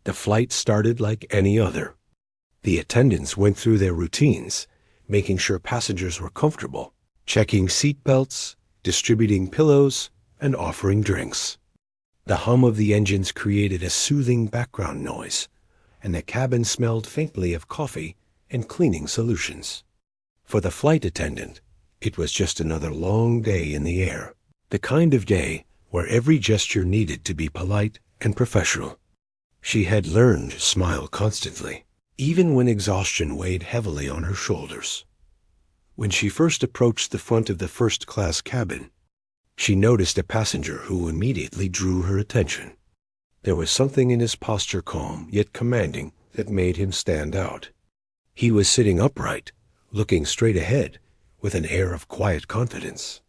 The flight started like any other. The attendants went through their routines, making sure passengers were comfortable, checking seat belts, distributing pillows, and offering drinks. The hum of the engines created a soothing background noise, and the cabin smelled faintly of coffee and cleaning solutions. For the flight attendant, it was just another long day in the air, the kind of day where every gesture needed to be polite and professional. She had learned to smile constantly, even when exhaustion weighed heavily on her shoulders. When she first approached the front of the first-class cabin, she noticed a passenger who immediately drew her attention. There was something in his posture, calm yet commanding, that made him stand out. He was sitting upright, looking straight ahead, with an air of quiet confidence.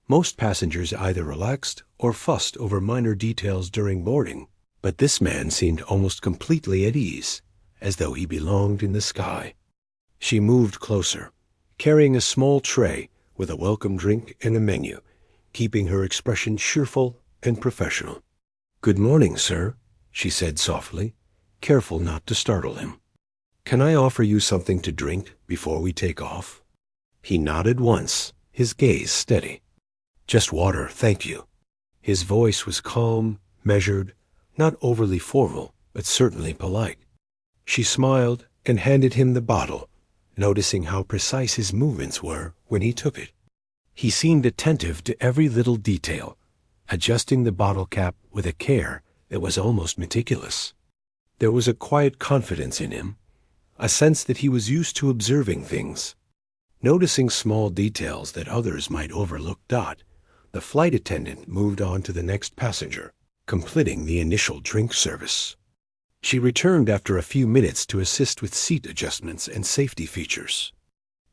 Most passengers either relaxed or fussed over minor details during boarding, but this man seemed almost completely at ease, as though he belonged in the sky. She moved closer, carrying a small tray with a welcome drink and a menu, keeping her expression cheerful and professional. "Good morning, sir," she said softly, careful not to startle him. "Can I offer you something to drink before we take off?" He nodded once, his gaze steady. "Just water, thank you." His voice was calm, measured, not overly formal, but certainly polite. She smiled and handed him the bottle, noticing how precise his movements were when he took it. He seemed attentive to every little detail, adjusting the bottle cap with a care that was almost meticulous. There was a quiet confidence in him, a sense that he was used to observing things, noticing small details that others might overlook. The flight attendant moved on to the next passenger, completing the initial drink service. She returned after a few minutes to assist with seat adjustments and safety features.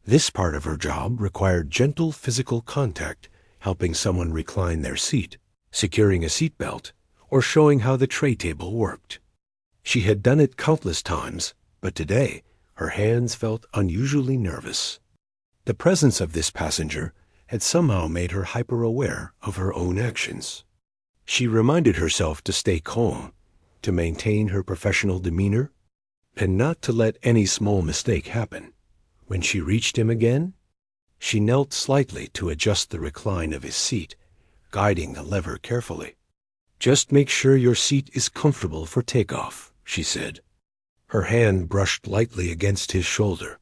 This part of her job required gentle physical contact, helping someone recline their seat, securing a seat belt, or showing how the tray table worked. She had done it countless times, but today her hands felt unusually nervous. The presence of this passenger had somehow made her hyper-aware of her own actions. She reminded herself to stay calm, to maintain her professional demeanor, and not to let any small mistake happen. When she reached him again, she knelt slightly to adjust the recline of his seat, guiding the lever carefully. "Just make sure your seat is comfortable for takeoff," she said. Her hand brushed lightly against his shoulder.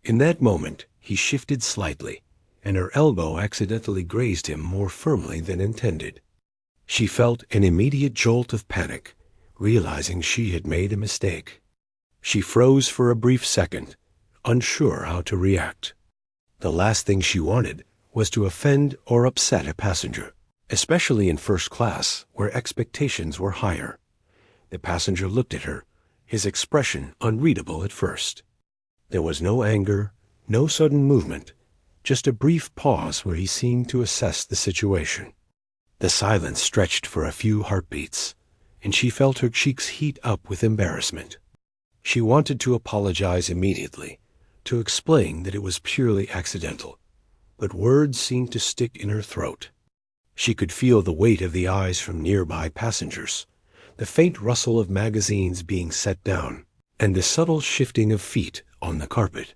In that moment, he shifted slightly, and her elbow accidentally grazed him more firmly than intended. She felt an immediate jolt of panic, realizing she had made a mistake. She froze for a brief second, unsure how to react. The last thing she wanted was to offend or upset a passenger, especially in first class, where expectations were higher. The passenger looked at her, his expression unreadable at first. There was no anger, no sudden movement, just a brief pause where he seemed to assess the situation. The silence stretched for a few heartbeats, and she felt her cheeks heat up with embarrassment. She wanted to apologize immediately, to explain that it was purely accidental, but words seemed to stick in her throat. She could feel the weight of the eyes from nearby passengers, the faint rustle of magazines being set down, and the subtle shifting of feet on the carpet.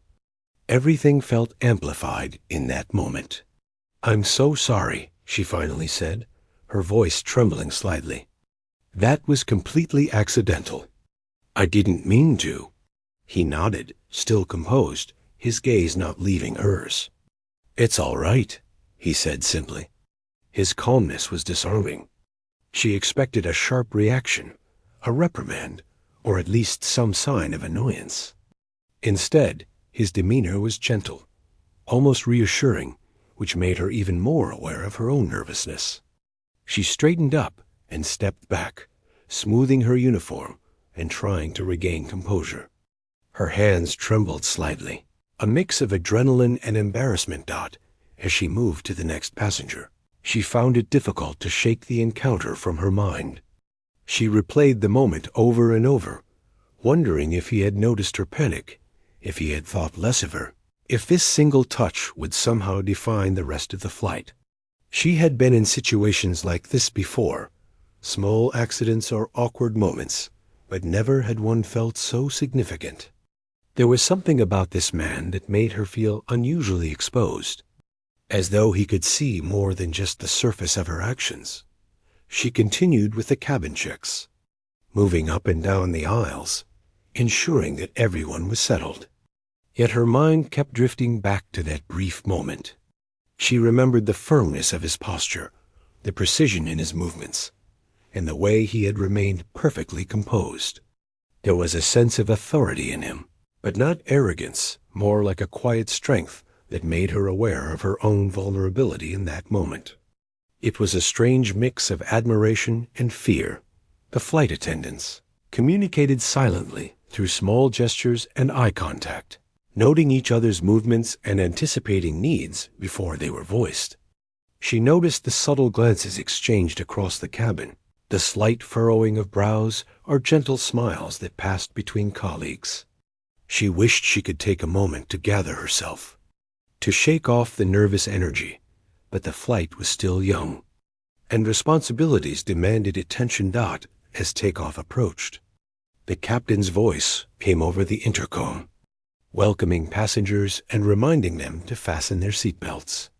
Everything felt amplified in that moment. "I'm so sorry," she finally said, her voice trembling slightly. "That was completely accidental. I didn't mean to." He nodded, still composed, his gaze not leaving hers. "It's all right," he said simply. His calmness was disarming. She expected a sharp reaction, a reprimand, or at least some sign of annoyance. Instead, his demeanor was gentle, almost reassuring, which made her even more aware of her own nervousness. She straightened up and stepped back, smoothing her uniform and trying to regain composure. Her hands trembled slightly, a mix of adrenaline and embarrassment. As she moved to the next passenger, she found it difficult to shake the encounter from her mind. She replayed the moment over and over, wondering if he had noticed her panic, if he had thought less of her, if this single touch would somehow define the rest of the flight. She had been in situations like this before, small accidents or awkward moments, but never had one felt so significant. There was something about this man that made her feel unusually exposed, as though he could see more than just the surface of her actions. She continued with the cabin checks, moving up and down the aisles, ensuring that everyone was settled. Yet her mind kept drifting back to that brief moment. She remembered the firmness of his posture, the precision in his movements, and the way he had remained perfectly composed. There was a sense of authority in him, but not arrogance, more like a quiet strength that made her aware of her own vulnerability in that moment. It was a strange mix of admiration and fear. The flight attendants communicated silently through small gestures and eye contact, noting each other's movements and anticipating needs before they were voiced. She noticed the subtle glances exchanged across the cabin, the slight furrowing of brows or gentle smiles that passed between colleagues. She wished she could take a moment to gather herself, to shake off the nervous energy, but the flight was still young, and responsibilities demanded attention. As takeoff approached, the captain's voice came over the intercom, welcoming passengers and reminding them to fasten their seatbelts.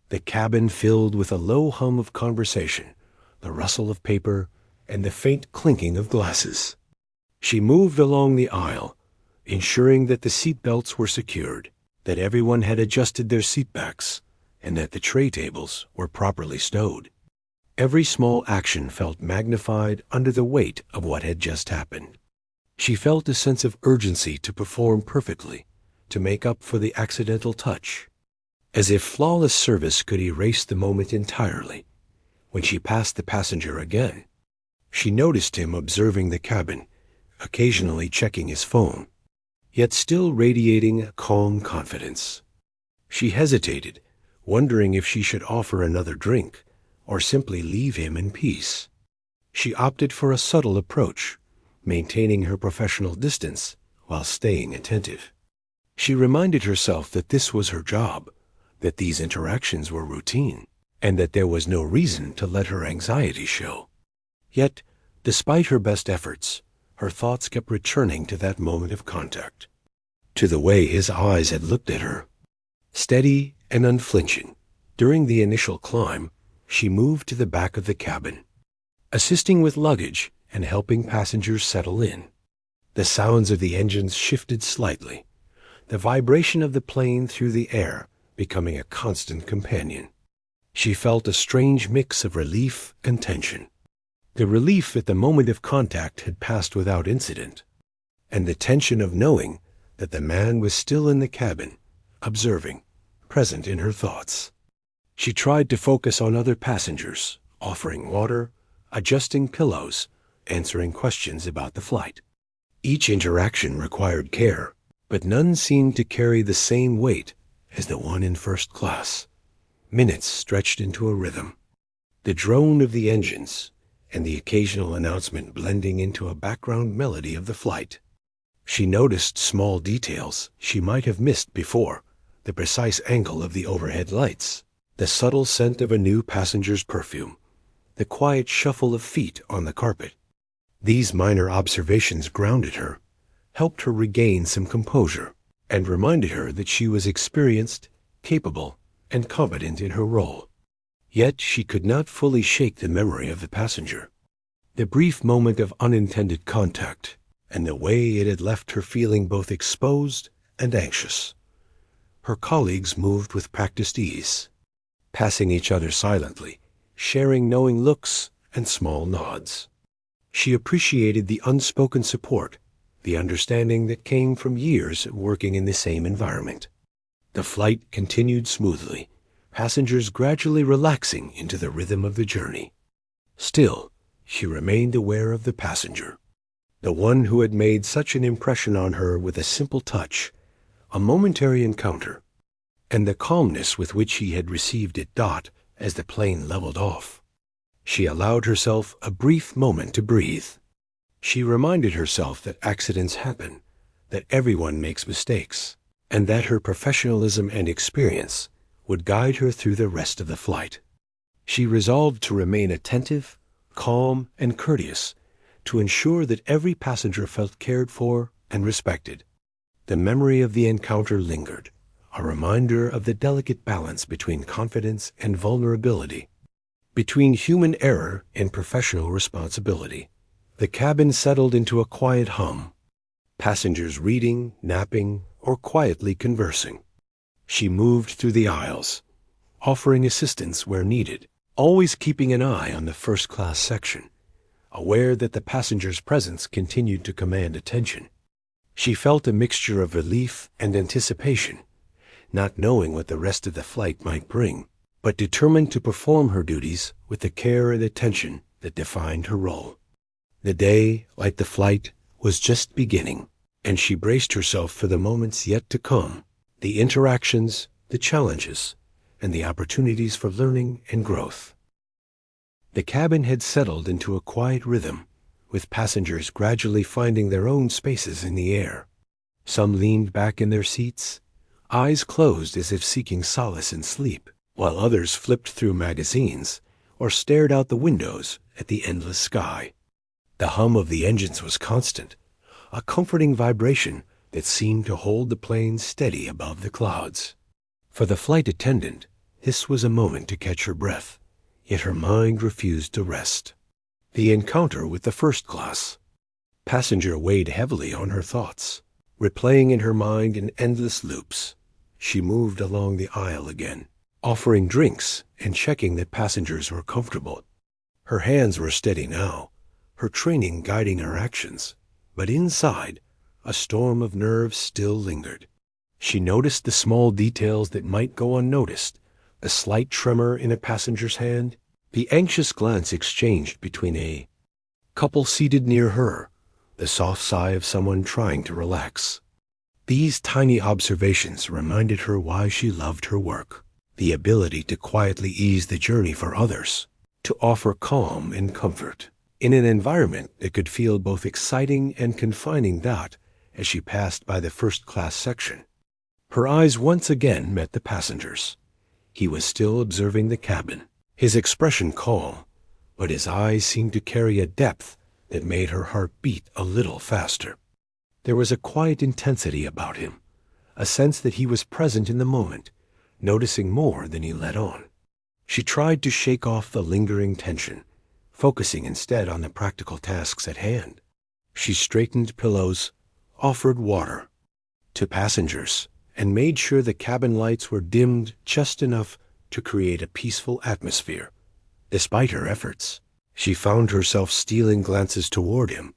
The cabin filled with a low hum of conversation, the rustle of paper, and the faint clinking of glasses. She moved along the aisle, ensuring that the seatbelts were secured, that everyone had adjusted their seatbacks, and that the tray tables were properly stowed. Every small action felt magnified under the weight of what had just happened. She felt a sense of urgency to perform perfectly, to make up for the accidental touch, as if flawless service could erase the moment entirely. When she passed the passenger again, she noticed him observing the cabin, occasionally checking his phone, yet still radiating a calm confidence. She hesitated, wondering if she should offer another drink or simply leave him in peace. She opted for a subtle approach, maintaining her professional distance while staying attentive. She reminded herself that this was her job, that these interactions were routine, and that there was no reason to let her anxiety show. Yet, despite her best efforts, her thoughts kept returning to that moment of contact, to the way his eyes had looked at her, steady and unflinching. During the initial climb, she moved to the back of the cabin, assisting with luggage and helping passengers settle in. The sounds of the engines shifted slightly, the vibration of the plane through the air becoming a constant companion. She felt a strange mix of relief and tension. The relief at the moment of contact had passed without incident, and the tension of knowing that the man was still in the cabin, observing, present in her thoughts. She tried to focus on other passengers, offering water, adjusting pillows, answering questions about the flight. Each interaction required care, but none seemed to carry the same weight as the one in first class. Minutes stretched into a rhythm, the drone of the engines and the occasional announcement blending into a background melody of the flight. She noticed small details she might have missed before, the precise angle of the overhead lights, the subtle scent of a new passenger's perfume, the quiet shuffle of feet on the carpet. These minor observations grounded her, helped her regain some composure, and reminded her that she was experienced, capable, and competent in her role. Yet she could not fully shake the memory of the passenger, the brief moment of unintended contact, and the way it had left her feeling both exposed and anxious. Her colleagues moved with practiced ease, passing each other silently, sharing knowing looks and small nods. She appreciated the unspoken support, the understanding that came from years working in the same environment. The flight continued smoothly, passengers gradually relaxing into the rhythm of the journey. Still, she remained aware of the passenger, the one who had made such an impression on her with a simple touch, a momentary encounter, and the calmness with which he had received it as the plane leveled off. She allowed herself a brief moment to breathe. She reminded herself that accidents happen, that everyone makes mistakes, and that her professionalism and experience would guide her through the rest of the flight. She resolved to remain attentive, calm, and courteous, to ensure that every passenger felt cared for and respected. The memory of the encounter lingered, a reminder of the delicate balance between confidence and vulnerability, between human error and professional responsibility. The cabin settled into a quiet hum, passengers reading, napping, or quietly conversing. She moved through the aisles, offering assistance where needed, always keeping an eye on the first-class section, aware that the passenger's presence continued to command attention. She felt a mixture of relief and anticipation, not knowing what the rest of the flight might bring, but determined to perform her duties with the care and attention that defined her role. The day, like the flight, was just beginning, and she braced herself for the moments yet to come, the interactions, the challenges, and the opportunities for learning and growth. The cabin had settled into a quiet rhythm, with passengers gradually finding their own spaces in the air. Some leaned back in their seats, eyes closed as if seeking solace in sleep, while others flipped through magazines or stared out the windows at the endless sky. The hum of the engines was constant, a comforting vibration that seemed to hold the plane steady above the clouds. For the flight attendant, this was a moment to catch her breath, yet her mind refused to rest. The encounter with the first class passenger weighed heavily on her thoughts, replaying in her mind in endless loops. She moved along the aisle again, offering drinks and checking that passengers were comfortable. Her hands were steady now, her training guiding her actions, but inside, a storm of nerves still lingered. She noticed the small details that might go unnoticed, the slight tremor in a passenger's hand, the anxious glance exchanged between a couple seated near her, the soft sigh of someone trying to relax. These tiny observations reminded her why she loved her work, the ability to quietly ease the journey for others, to offer calm and comfort in an environment that could feel both exciting and confining. That, as she passed by the first-class section, her eyes once again met the passenger's. He was still observing the cabin, his expression calm, but his eyes seemed to carry a depth that made her heart beat a little faster. There was a quiet intensity about him, a sense that he was present in the moment, noticing more than he let on. She tried to shake off the lingering tension, focusing instead on the practical tasks at hand. She straightened pillows, offered water to passengers, and made sure the cabin lights were dimmed just enough to create a peaceful atmosphere. Despite her efforts, she found herself stealing glances toward him,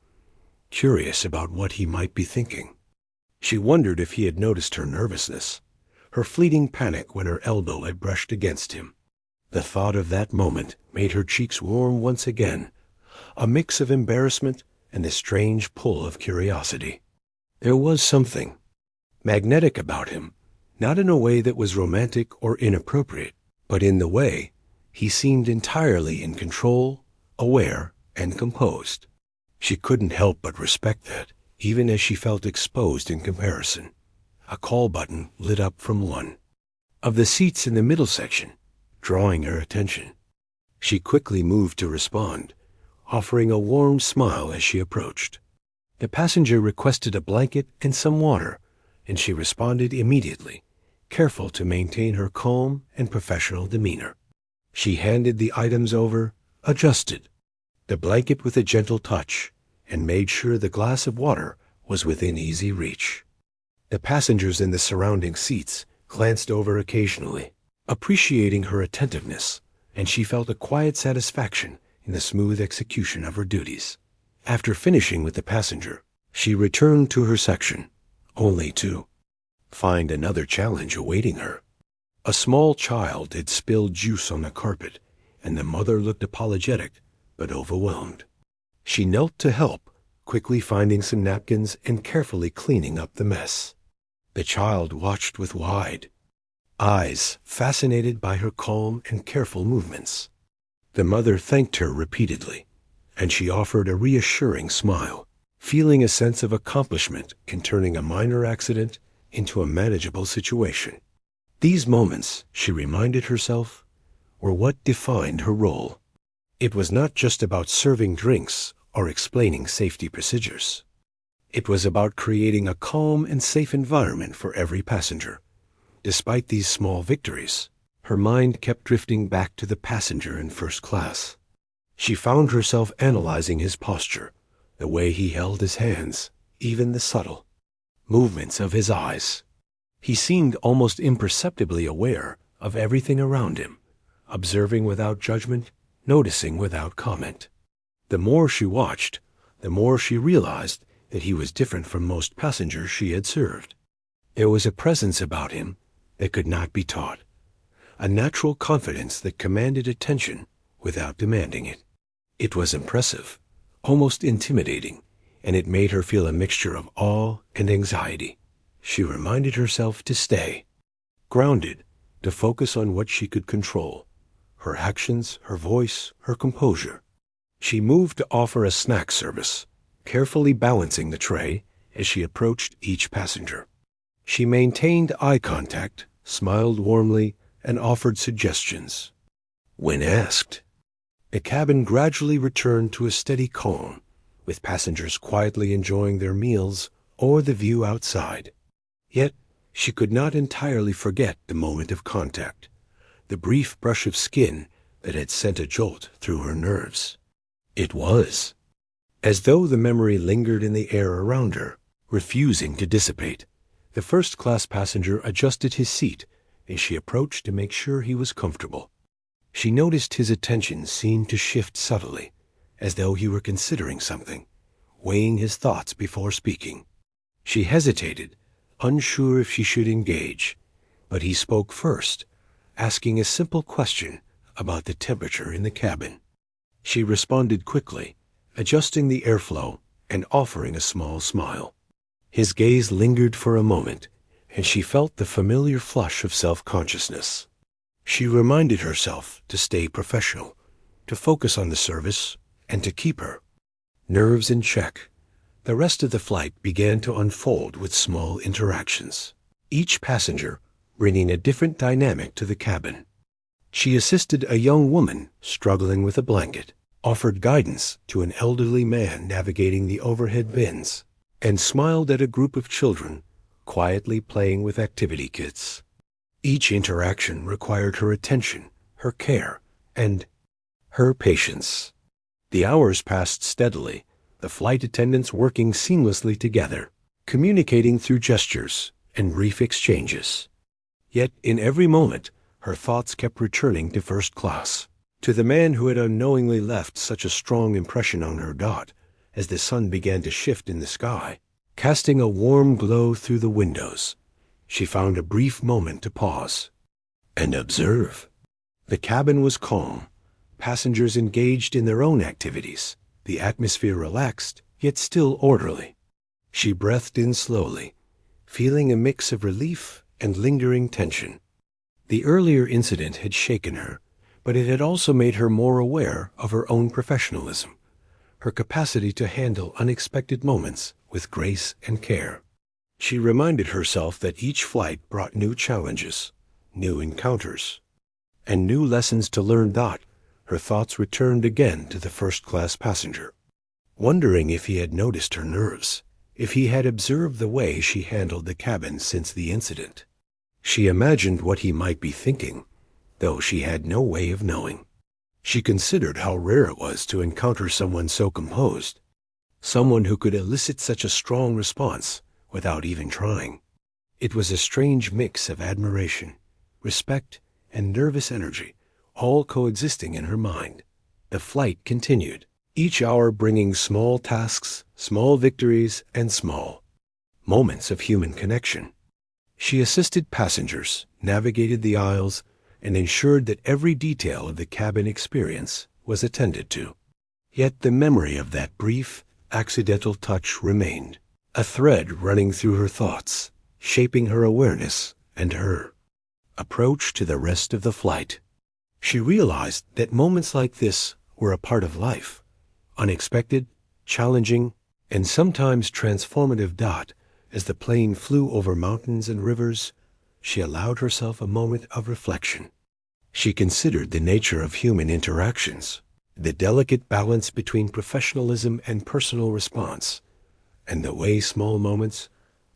curious about what he might be thinking. She wondered if he had noticed her nervousness, her fleeting panic when her elbow had brushed against him. The thought of that moment made her cheeks warm once again, a mix of embarrassment and the strange pull of curiosity. There was something magnetic about him, not in a way that was romantic or inappropriate, but in the way he seemed entirely in control, aware, and composed. She couldn't help but respect that, even as she felt exposed in comparison. A call button lit up from one of the seats in the middle section, drawing her attention. She quickly moved to respond, offering a warm smile as she approached. The passenger requested a blanket and some water, and she responded immediately, careful to maintain her calm and professional demeanor. She handed the items over, adjusted the blanket with a gentle touch, and made sure the glass of water was within easy reach. The passengers in the surrounding seats glanced over occasionally, appreciating her attentiveness, and she felt a quiet satisfaction in the smooth execution of her duties. After finishing with the passenger, she returned to her section, only to find another challenge awaiting her. A small child had spilled juice on the carpet, and the mother looked apologetic but overwhelmed. She knelt to help, quickly finding some napkins and carefully cleaning up the mess. The child watched with wide eyes, fascinated by her calm and careful movements. The mother thanked her repeatedly, and she offered a reassuring smile, feeling a sense of accomplishment in turning a minor accident into a manageable situation. These moments, she reminded herself, were what defined her role. It was not just about serving drinks or explaining safety procedures. It was about creating a calm and safe environment for every passenger. Despite these small victories, her mind kept drifting back to the passenger in first class. She found herself analyzing his posture, the way he held his hands, even the subtle movements of his eyes. He seemed almost imperceptibly aware of everything around him, observing without judgment, noticing without comment. The more she watched, the more she realized that he was different from most passengers she had served. There was a presence about him that could not be taught, a natural confidence that commanded attention without demanding it. It was impressive, almost intimidating, and it made her feel a mixture of awe and anxiety. She reminded herself to stay grounded, to focus on what she could control, her actions, her voice, her composure. She moved to offer a snack service, carefully balancing the tray as she approached each passenger. She maintained eye contact, smiled warmly, and offered suggestions. When asked, the cabin gradually returned to a steady calm, with passengers quietly enjoying their meals or the view outside. Yet, she could not entirely forget the moment of contact, the brief brush of skin that had sent a jolt through her nerves. It was as though the memory lingered in the air around her, refusing to dissipate. The first-class passenger adjusted his seat as she approached to make sure he was comfortable. She noticed his attention seemed to shift subtly, as though he were considering something, weighing his thoughts before speaking. She hesitated, unsure if she should engage, but he spoke first, asking a simple question about the temperature in the cabin. She responded quickly, adjusting the airflow and offering a small smile. His gaze lingered for a moment, and she felt the familiar flush of self-consciousness. She reminded herself to stay professional, to focus on the service, and to keep her nerves in check. The rest of the flight began to unfold with small interactions, each passenger bringing a different dynamic to the cabin. She assisted a young woman struggling with a blanket, offered guidance to an elderly man navigating the overhead bins, and smiled at a group of children quietly playing with activity kits. Each interaction required her attention, her care, and her patience. The hours passed steadily, the flight attendants working seamlessly together, communicating through gestures and brief exchanges. Yet in every moment, her thoughts kept returning to first class, to the man who had unknowingly left such a strong impression on her dot as the sun began to shift in the sky, casting a warm glow through the windows. She found a brief moment to pause and observe. The cabin was calm, passengers engaged in their own activities, the atmosphere relaxed, yet still orderly. She breathed in slowly, feeling a mix of relief and lingering tension. The earlier incident had shaken her, but it had also made her more aware of her own professionalism, her capacity to handle unexpected moments with grace and care. She reminded herself that each flight brought new challenges, new encounters, and new lessons to learn. Her thoughts returned again to the first-class passenger, wondering if he had noticed her nerves, if he had observed the way she handled the cabin since the incident. She imagined what he might be thinking, though she had no way of knowing. She considered how rare it was to encounter someone so composed, someone who could elicit such a strong response without even trying. It was a strange mix of admiration, respect, and nervous energy, all coexisting in her mind. The flight continued, each hour bringing small tasks, small victories, and small moments of human connection. She assisted passengers, navigated the aisles, and ensured that every detail of the cabin experience was attended to. Yet the memory of that brief, accidental touch remained, a thread running through her thoughts, shaping her awareness and her approach to the rest of the flight. She realized that moments like this were a part of life, unexpected, challenging, and sometimes transformative. As the plane flew over mountains and rivers, she allowed herself a moment of reflection. She considered the nature of human interactions, the delicate balance between professionalism and personal response, and the way small moments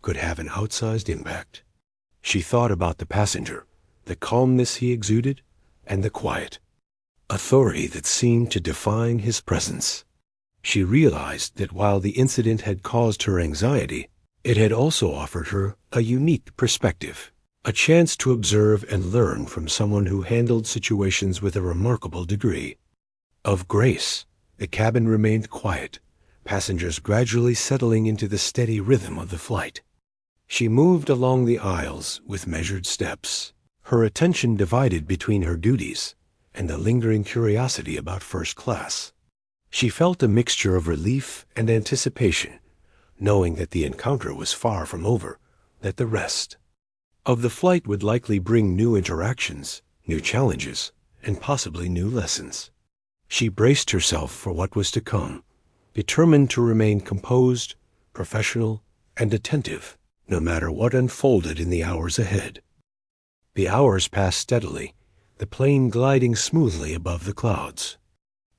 could have an outsized impact. She thought about the passenger, the calmness he exuded, and the quiet authority that seemed to define his presence. She realized that while the incident had caused her anxiety, it had also offered her a unique perspective, a chance to observe and learn from someone who handled situations with a remarkable degree of grace. The cabin remained quiet, passengers gradually settling into the steady rhythm of the flight. She moved along the aisles with measured steps, her attention divided between her duties and the lingering curiosity about first class. She felt a mixture of relief and anticipation, knowing that the encounter was far from over, that the rest of the flight would likely bring new interactions, new challenges, and possibly new lessons. She braced herself for what was to come, determined to remain composed, professional, and attentive, no matter what unfolded in the hours ahead. The hours passed steadily, the plane gliding smoothly above the clouds.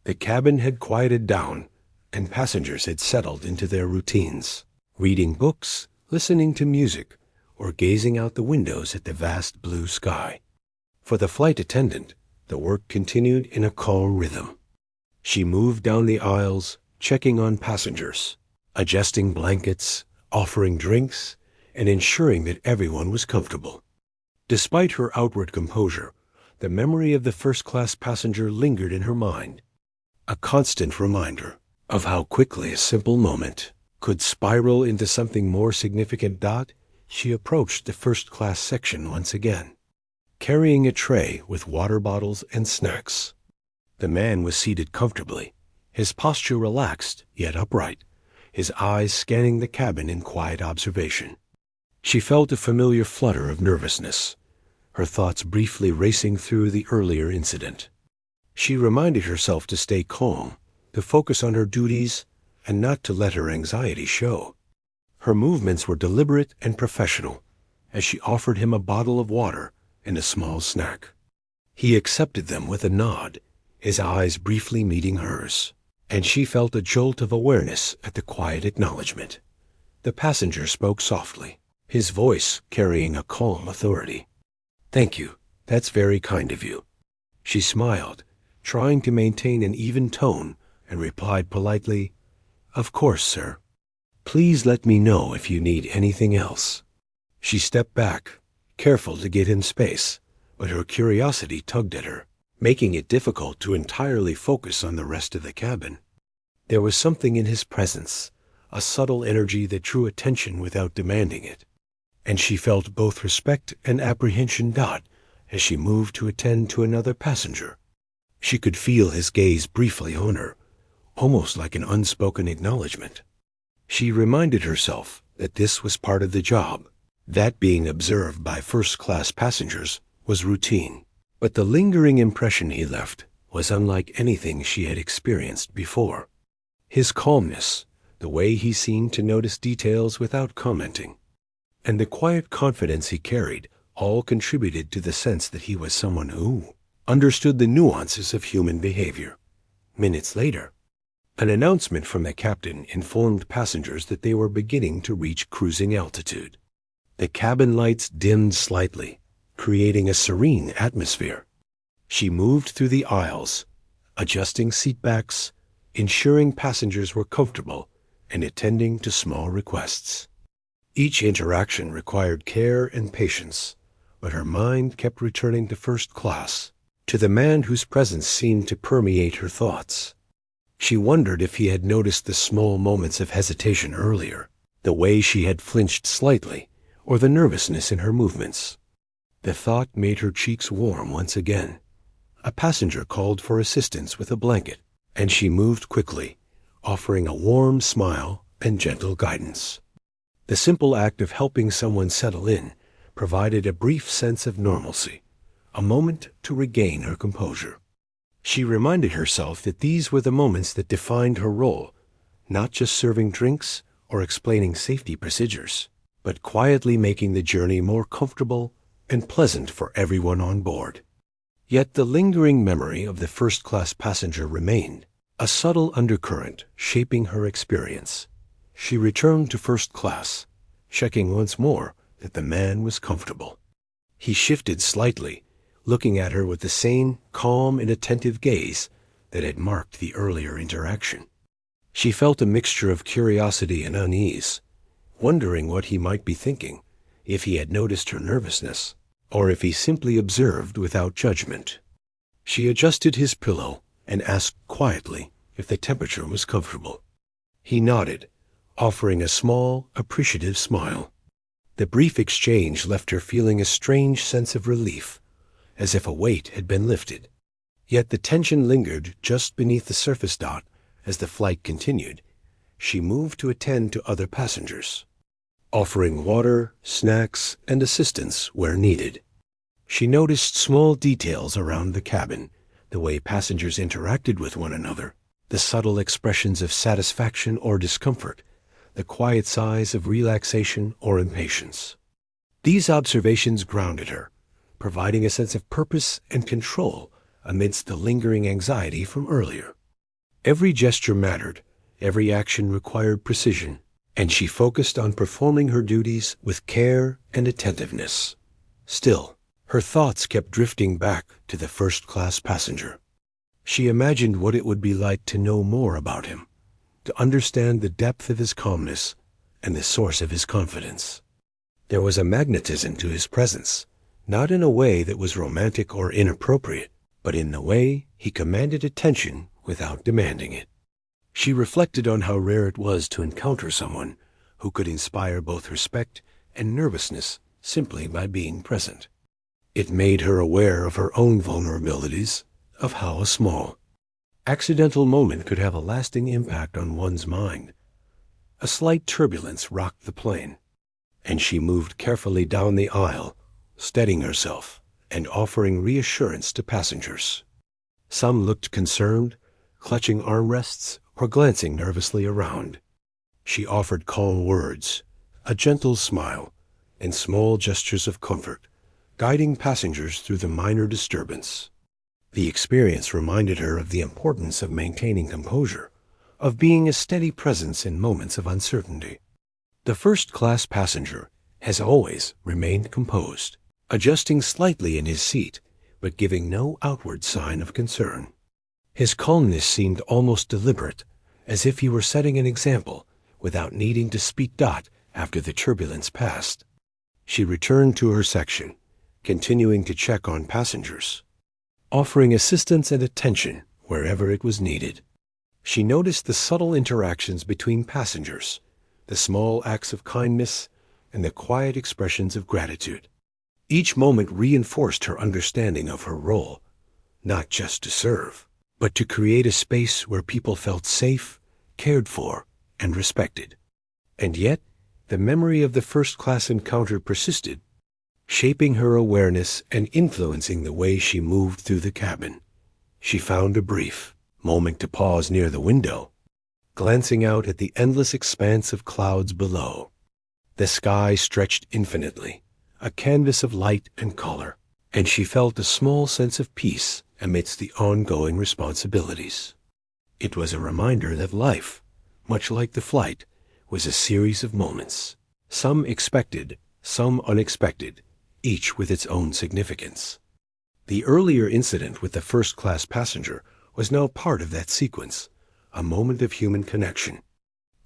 The cabin had quieted down, and passengers had settled into their routines, reading books, listening to music, or gazing out the windows at the vast blue sky. For the flight attendant, the work continued in a calm rhythm. She moved down the aisles, checking on passengers, adjusting blankets, offering drinks, and ensuring that everyone was comfortable. Despite her outward composure, the memory of the first-class passenger lingered in her mind, a constant reminder of how quickly a simple moment could spiral into something more significant. She approached the first-class section once again, carrying a tray with water bottles and snacks. The man was seated comfortably, his posture relaxed yet upright, his eyes scanning the cabin in quiet observation. She felt a familiar flutter of nervousness, her thoughts briefly racing through the earlier incident. She reminded herself to stay calm, to focus on her duties, and not to let her anxiety show. Her movements were deliberate and professional, as she offered him a bottle of water and a small snack. He accepted them with a nod, his eyes briefly meeting hers, and she felt a jolt of awareness at the quiet acknowledgement. The passenger spoke softly, his voice carrying a calm authority. "Thank you. That's very kind of you." She smiled, trying to maintain an even tone, and replied politely, "Of course, sir. Please let me know if you need anything else." She stepped back, careful to get him space, but her curiosity tugged at her, making it difficult to entirely focus on the rest of the cabin. There was something in his presence, a subtle energy that drew attention without demanding it, and she felt both respect and apprehension as she moved to attend to another passenger. She could feel his gaze briefly on her, almost like an unspoken acknowledgement. She reminded herself that this was part of the job, that being observed by first-class passengers was routine. But the lingering impression he left was unlike anything she had experienced before. His calmness, the way he seemed to notice details without commenting, and the quiet confidence he carried all contributed to the sense that he was someone who understood the nuances of human behavior. Minutes later, an announcement from the captain informed passengers that they were beginning to reach cruising altitude. The cabin lights dimmed slightly, creating a serene atmosphere. She moved through the aisles, adjusting seatbacks, ensuring passengers were comfortable, and attending to small requests. Each interaction required care and patience, but her mind kept returning to first class, to the man whose presence seemed to permeate her thoughts. She wondered if he had noticed the small moments of hesitation earlier, the way she had flinched slightly, or the nervousness in her movements. The thought made her cheeks warm once again. A passenger called for assistance with a blanket, and she moved quickly, offering a warm smile and gentle guidance. The simple act of helping someone settle in provided a brief sense of normalcy, a moment to regain her composure. She reminded herself that these were the moments that defined her role, not just serving drinks or explaining safety procedures, but quietly making the journey more comfortable and pleasant for everyone on board. Yet the lingering memory of the first-class passenger remained, a subtle undercurrent shaping her experience. She returned to first class, checking once more that the man was comfortable. He shifted slightly, looking at her with the same calm and attentive gaze that had marked the earlier interaction. She felt a mixture of curiosity and unease, wondering what he might be thinking, if he had noticed her nervousness, or if he simply observed without judgment. She adjusted his pillow and asked quietly if the temperature was comfortable. He nodded, offering a small, appreciative smile. The brief exchange left her feeling a strange sense of relief, as if a weight had been lifted. Yet the tension lingered just beneath the surface dot as the flight continued. She moved to attend to other passengers, offering water, snacks, and assistance where needed. She noticed small details around the cabin, the way passengers interacted with one another, the subtle expressions of satisfaction or discomfort, the quiet sighs of relaxation or impatience. These observations grounded her, providing a sense of purpose and control amidst the lingering anxiety from earlier. Every gesture mattered, every action required precision, and she focused on performing her duties with care and attentiveness. Still, her thoughts kept drifting back to the first-class passenger. She imagined what it would be like to know more about him, to understand the depth of his calmness and the source of his confidence. There was a magnetism to his presence, not in a way that was romantic or inappropriate, but in the way he commanded attention without demanding it. She reflected on how rare it was to encounter someone who could inspire both respect and nervousness simply by being present. It made her aware of her own vulnerabilities, of how a small, accidental moment could have a lasting impact on one's mind. A slight turbulence rocked the plane, and she moved carefully down the aisle, steadying herself and offering reassurance to passengers. Some looked concerned, clutching armrests or glancing nervously around. She offered calm words, a gentle smile, and small gestures of comfort, guiding passengers through the minor disturbance. The experience reminded her of the importance of maintaining composure, of being a steady presence in moments of uncertainty. The first-class passenger has always remained composed, adjusting slightly in his seat, but giving no outward sign of concern. His calmness seemed almost deliberate, as if he were setting an example without needing to speak dot after the turbulence passed. She returned to her section, continuing to check on passengers, offering assistance and attention wherever it was needed. She noticed the subtle interactions between passengers, the small acts of kindness, and the quiet expressions of gratitude. Each moment reinforced her understanding of her role, not just to serve, but to create a space where people felt safe, cared for, and respected. And yet, the memory of the first-class encounter persisted, shaping her awareness and influencing the way she moved through the cabin. She found a brief moment to pause near the window, glancing out at the endless expanse of clouds below. The sky stretched infinitely, a canvas of light and color, and she felt a small sense of peace amidst the ongoing responsibilities. It was a reminder that life, much like the flight, was a series of moments, some expected, some unexpected, each with its own significance. The earlier incident with the first-class passenger was now part of that sequence, a moment of human connection.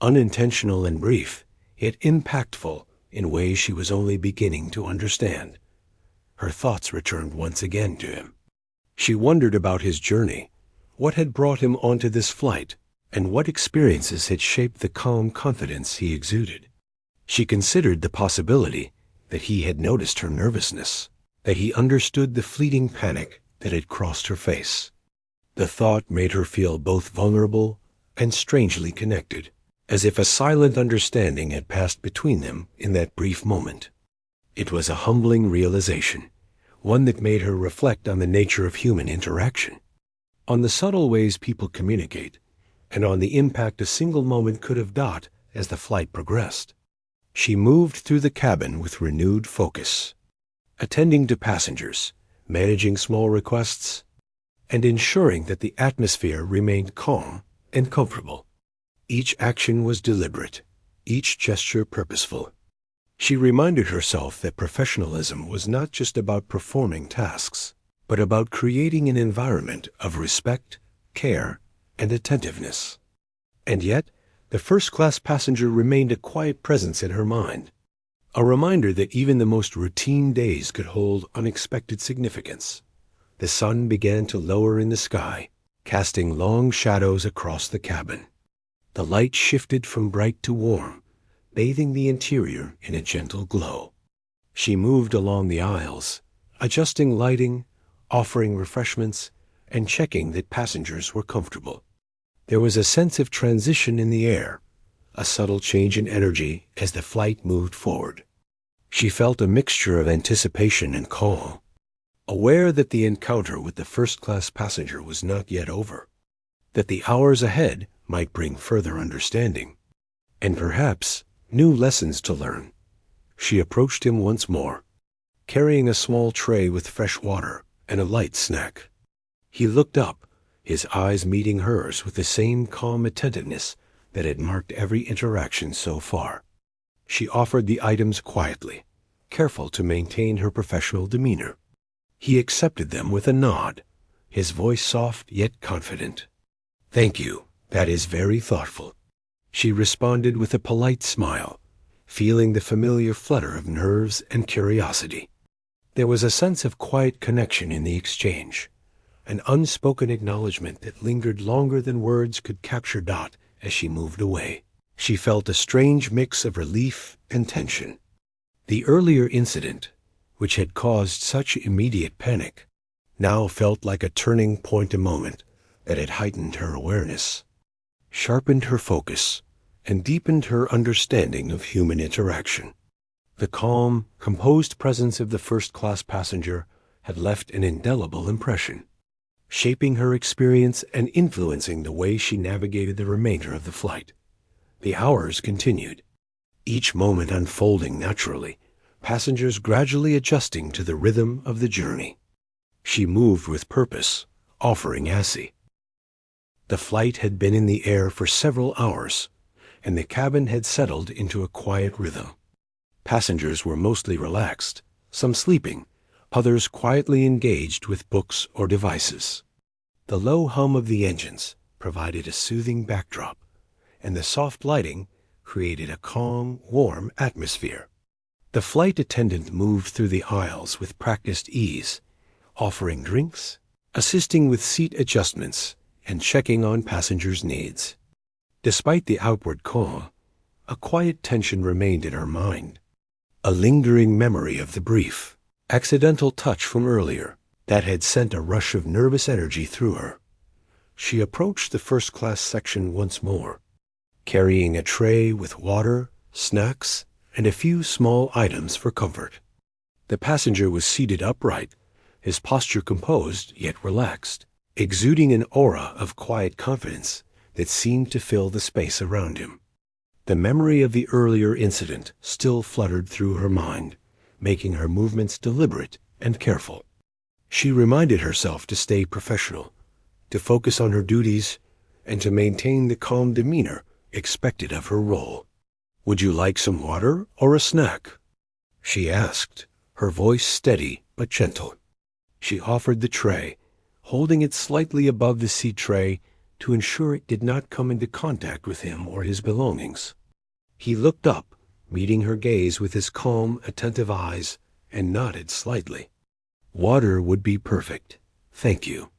Unintentional and brief, yet impactful in ways she was only beginning to understand. Her thoughts returned once again to him. She wondered about his journey, what had brought him onto this flight, and what experiences had shaped the calm confidence he exuded. She considered the possibility that he had noticed her nervousness, that he understood the fleeting panic that had crossed her face. The thought made her feel both vulnerable and strangely connected, as if a silent understanding had passed between them in that brief moment. It was a humbling realization, one that made her reflect on the nature of human interaction, on the subtle ways people communicate, and on the impact a single moment could have had as the flight progressed. She moved through the cabin with renewed focus, attending to passengers, managing small requests, and ensuring that the atmosphere remained calm and comfortable. Each action was deliberate, each gesture purposeful. She reminded herself that professionalism was not just about performing tasks, but about creating an environment of respect, care, and attentiveness. And yet, the first-class passenger remained a quiet presence in her mind, a reminder that even the most routine days could hold unexpected significance. The sun began to lower in the sky, casting long shadows across the cabin. The light shifted from bright to warm, bathing the interior in a gentle glow. She moved along the aisles, adjusting lighting, offering refreshments, and checking that passengers were comfortable. There was a sense of transition in the air, a subtle change in energy as the flight moved forward. She felt a mixture of anticipation and calm, aware that the encounter with the first-class passenger was not yet over, that the hours ahead might bring further understanding, and perhaps new lessons to learn. She approached him once more, carrying a small tray with fresh water and a light snack. He looked up, his eyes meeting hers with the same calm attentiveness that had marked every interaction so far. She offered the items quietly, careful to maintain her professional demeanor. He accepted them with a nod, his voice soft yet confident. "Thank you, that is very thoughtful." She responded with a polite smile, feeling the familiar flutter of nerves and curiosity. There was a sense of quiet connection in the exchange, an unspoken acknowledgement that lingered longer than words could capture. As she moved away, she felt a strange mix of relief and tension. The earlier incident, which had caused such immediate panic, now felt like a turning point, a moment that had heightened her awareness, sharpened her focus, and deepened her understanding of human interaction. The calm, composed presence of the first-class passenger had left an indelible impression, shaping her experience and influencing the way she navigated the remainder of the flight. The hours continued, each moment unfolding naturally, passengers gradually adjusting to the rhythm of the journey. She moved with purpose, offering assay. The flight had been in the air for several hours, and the cabin had settled into a quiet rhythm. Passengers were mostly relaxed, some sleeping, others quietly engaged with books or devices. The low hum of the engines provided a soothing backdrop, and the soft lighting created a calm, warm atmosphere. The flight attendant moved through the aisles with practiced ease, offering drinks, assisting with seat adjustments, and checking on passengers' needs. Despite the outward calm, a quiet tension remained in her mind, a lingering memory of the brief, accidental touch from earlier that had sent a rush of nervous energy through her. She approached the first-class section once more, carrying a tray with water, snacks, and a few small items for comfort. The passenger was seated upright, his posture composed yet relaxed, exuding an aura of quiet confidence that seemed to fill the space around him. The memory of the earlier incident still fluttered through her mind, making her movements deliberate and careful. She reminded herself to stay professional, to focus on her duties, and to maintain the calm demeanor expected of her role. "Would you like some water or a snack?" she asked, her voice steady but gentle. She offered the tray, holding it slightly above the seat tray to ensure it did not come into contact with him or his belongings. He looked up, meeting her gaze with his calm, attentive eyes, and nodded slightly. "Water would be perfect, thank you."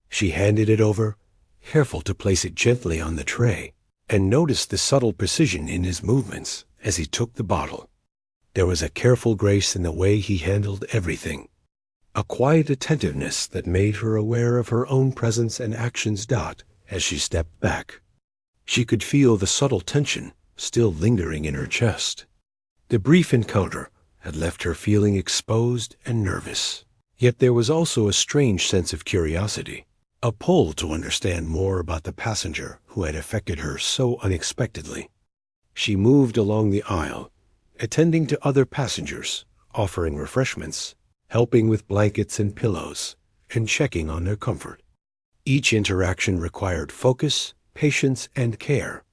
She handed it over, careful to place it gently on the tray, and noticed the subtle precision in his movements as he took the bottle. There was a careful grace in the way he handled everything, a quiet attentiveness that made her aware of her own presence and actions. As she stepped back, she could feel the subtle tension still lingering in her chest. The brief encounter had left her feeling exposed and nervous. Yet there was also a strange sense of curiosity, a pull to understand more about the passenger who had affected her so unexpectedly. She moved along the aisle, attending to other passengers, offering refreshments, helping with blankets and pillows, and checking on their comfort. Each interaction required focus, patience, and care.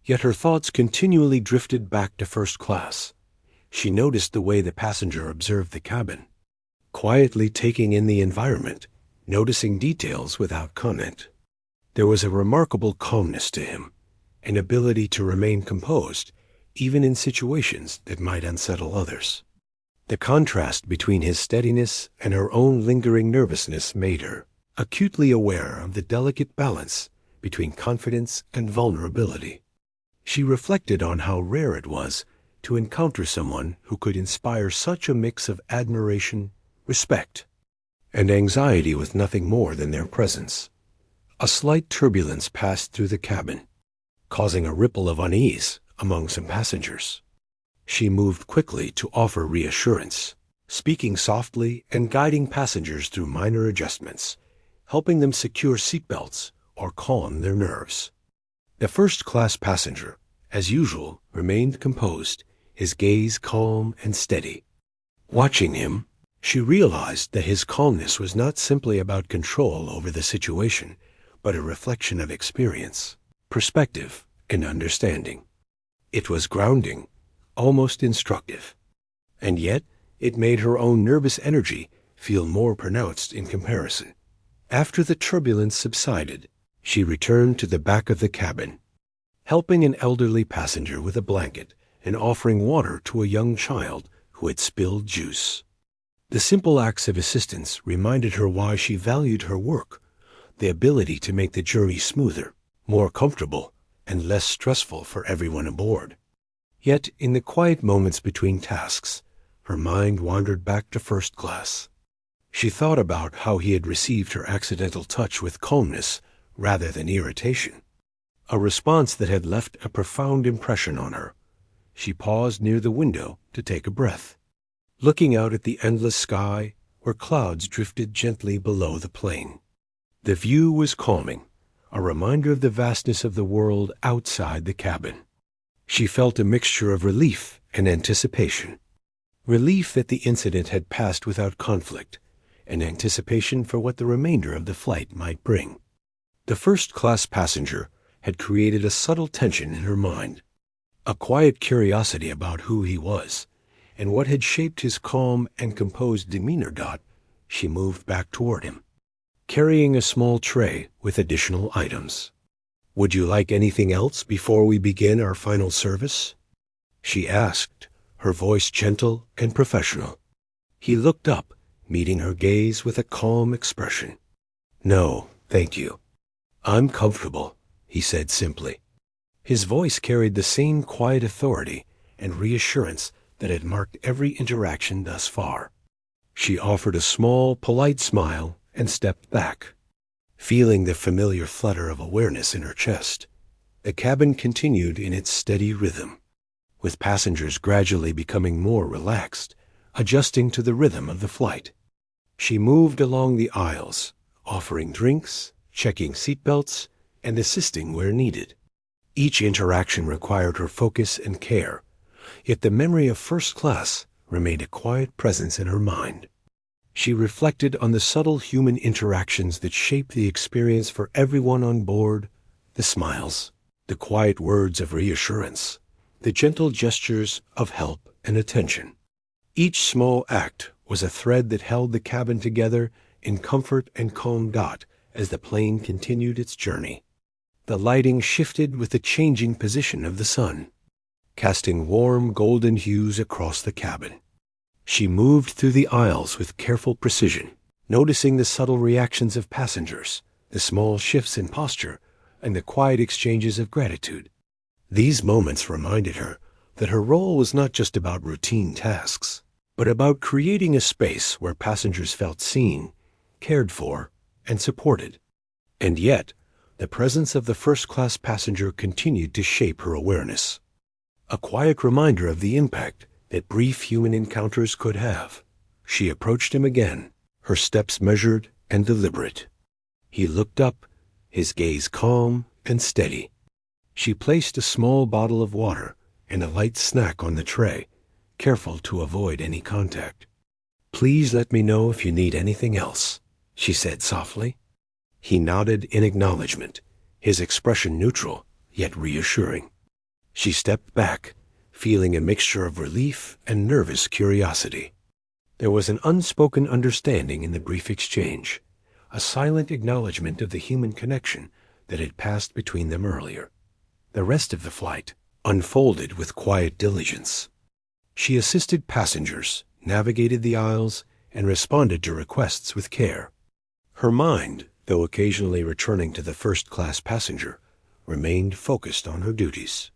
Yet her thoughts continually drifted back to first class. She noticed the way the passenger observed the cabin, quietly taking in the environment, noticing details without comment. There was a remarkable calmness to him, an ability to remain composed, even in situations that might unsettle others. The contrast between his steadiness and her own lingering nervousness made her acutely aware of the delicate balance between confidence and vulnerability. She reflected on how rare it was to encounter someone who could inspire such a mix of admiration, respect, and anxiety with nothing more than their presence. A slight turbulence passed through the cabin, causing a ripple of unease among some passengers. She moved quickly to offer reassurance, speaking softly and guiding passengers through minor adjustments, helping them secure seatbelts or calm their nerves. The first-class passenger, as usual, remained composed, his gaze calm and steady. Watching him, she realized that his calmness was not simply about control over the situation, but a reflection of experience, perspective, and understanding. It was grounding, almost instructive. And yet, it made her own nervous energy feel more pronounced in comparison. After the turbulence subsided, she returned to the back of the cabin, helping an elderly passenger with a blanket and offering water to a young child who had spilled juice. The simple acts of assistance reminded her why she valued her work, the ability to make the journey smoother, more comfortable, and less stressful for everyone aboard. Yet, in the quiet moments between tasks, her mind wandered back to first class. She thought about how he had received her accidental touch with calmness rather than irritation, a response that had left a profound impression on her. She paused near the window to take a breath, looking out at the endless sky where clouds drifted gently below the plane. The view was calming, a reminder of the vastness of the world outside the cabin. She felt a mixture of relief and anticipation. Relief that the incident had passed without conflict, and anticipation for what the remainder of the flight might bring. The first-class passenger had created a subtle tension in her mind, a quiet curiosity about who he was, and what had shaped his calm and composed demeanor. She moved back toward him, carrying a small tray with additional items. "Would you like anything else before we begin our final service?" she asked, her voice gentle and professional. He looked up, meeting her gaze with a calm expression. "No, thank you. I'm comfortable," he said simply. His voice carried the same quiet authority and reassurance that had marked every interaction thus far. She offered a small, polite smile and stepped back, feeling the familiar flutter of awareness in her chest. The cabin continued in its steady rhythm, with passengers gradually becoming more relaxed, adjusting to the rhythm of the flight. She moved along the aisles, offering drinks, checking seatbelts, and assisting where needed. Each interaction required her focus and care, yet the memory of first class remained a quiet presence in her mind. She reflected on the subtle human interactions that shape the experience for everyone on board, the smiles, the quiet words of reassurance, the gentle gestures of help and attention. Each small act was a thread that held the cabin together in comfort and calm. As the plane continued its journey, the lighting shifted with the changing position of the sun, casting warm golden hues across the cabin. She moved through the aisles with careful precision, noticing the subtle reactions of passengers, the small shifts in posture, and the quiet exchanges of gratitude. These moments reminded her that her role was not just about routine tasks, but about creating a space where passengers felt seen, cared for, and supported. And yet, the presence of the first-class passenger continued to shape her awareness, a quiet reminder of the impact that brief human encounters could have. She approached him again, her steps measured and deliberate. He looked up, his gaze calm and steady. She placed a small bottle of water and a light snack on the tray, careful to avoid any contact. "Please let me know if you need anything else," she said softly. He nodded in acknowledgement, his expression neutral, yet reassuring. She stepped back, feeling a mixture of relief and nervous curiosity. There was an unspoken understanding in the brief exchange, a silent acknowledgement of the human connection that had passed between them earlier. The rest of the flight unfolded with quiet diligence. She assisted passengers, navigated the aisles, and responded to requests with care. Her mind, though occasionally returning to the first-class passenger, remained focused on her duties.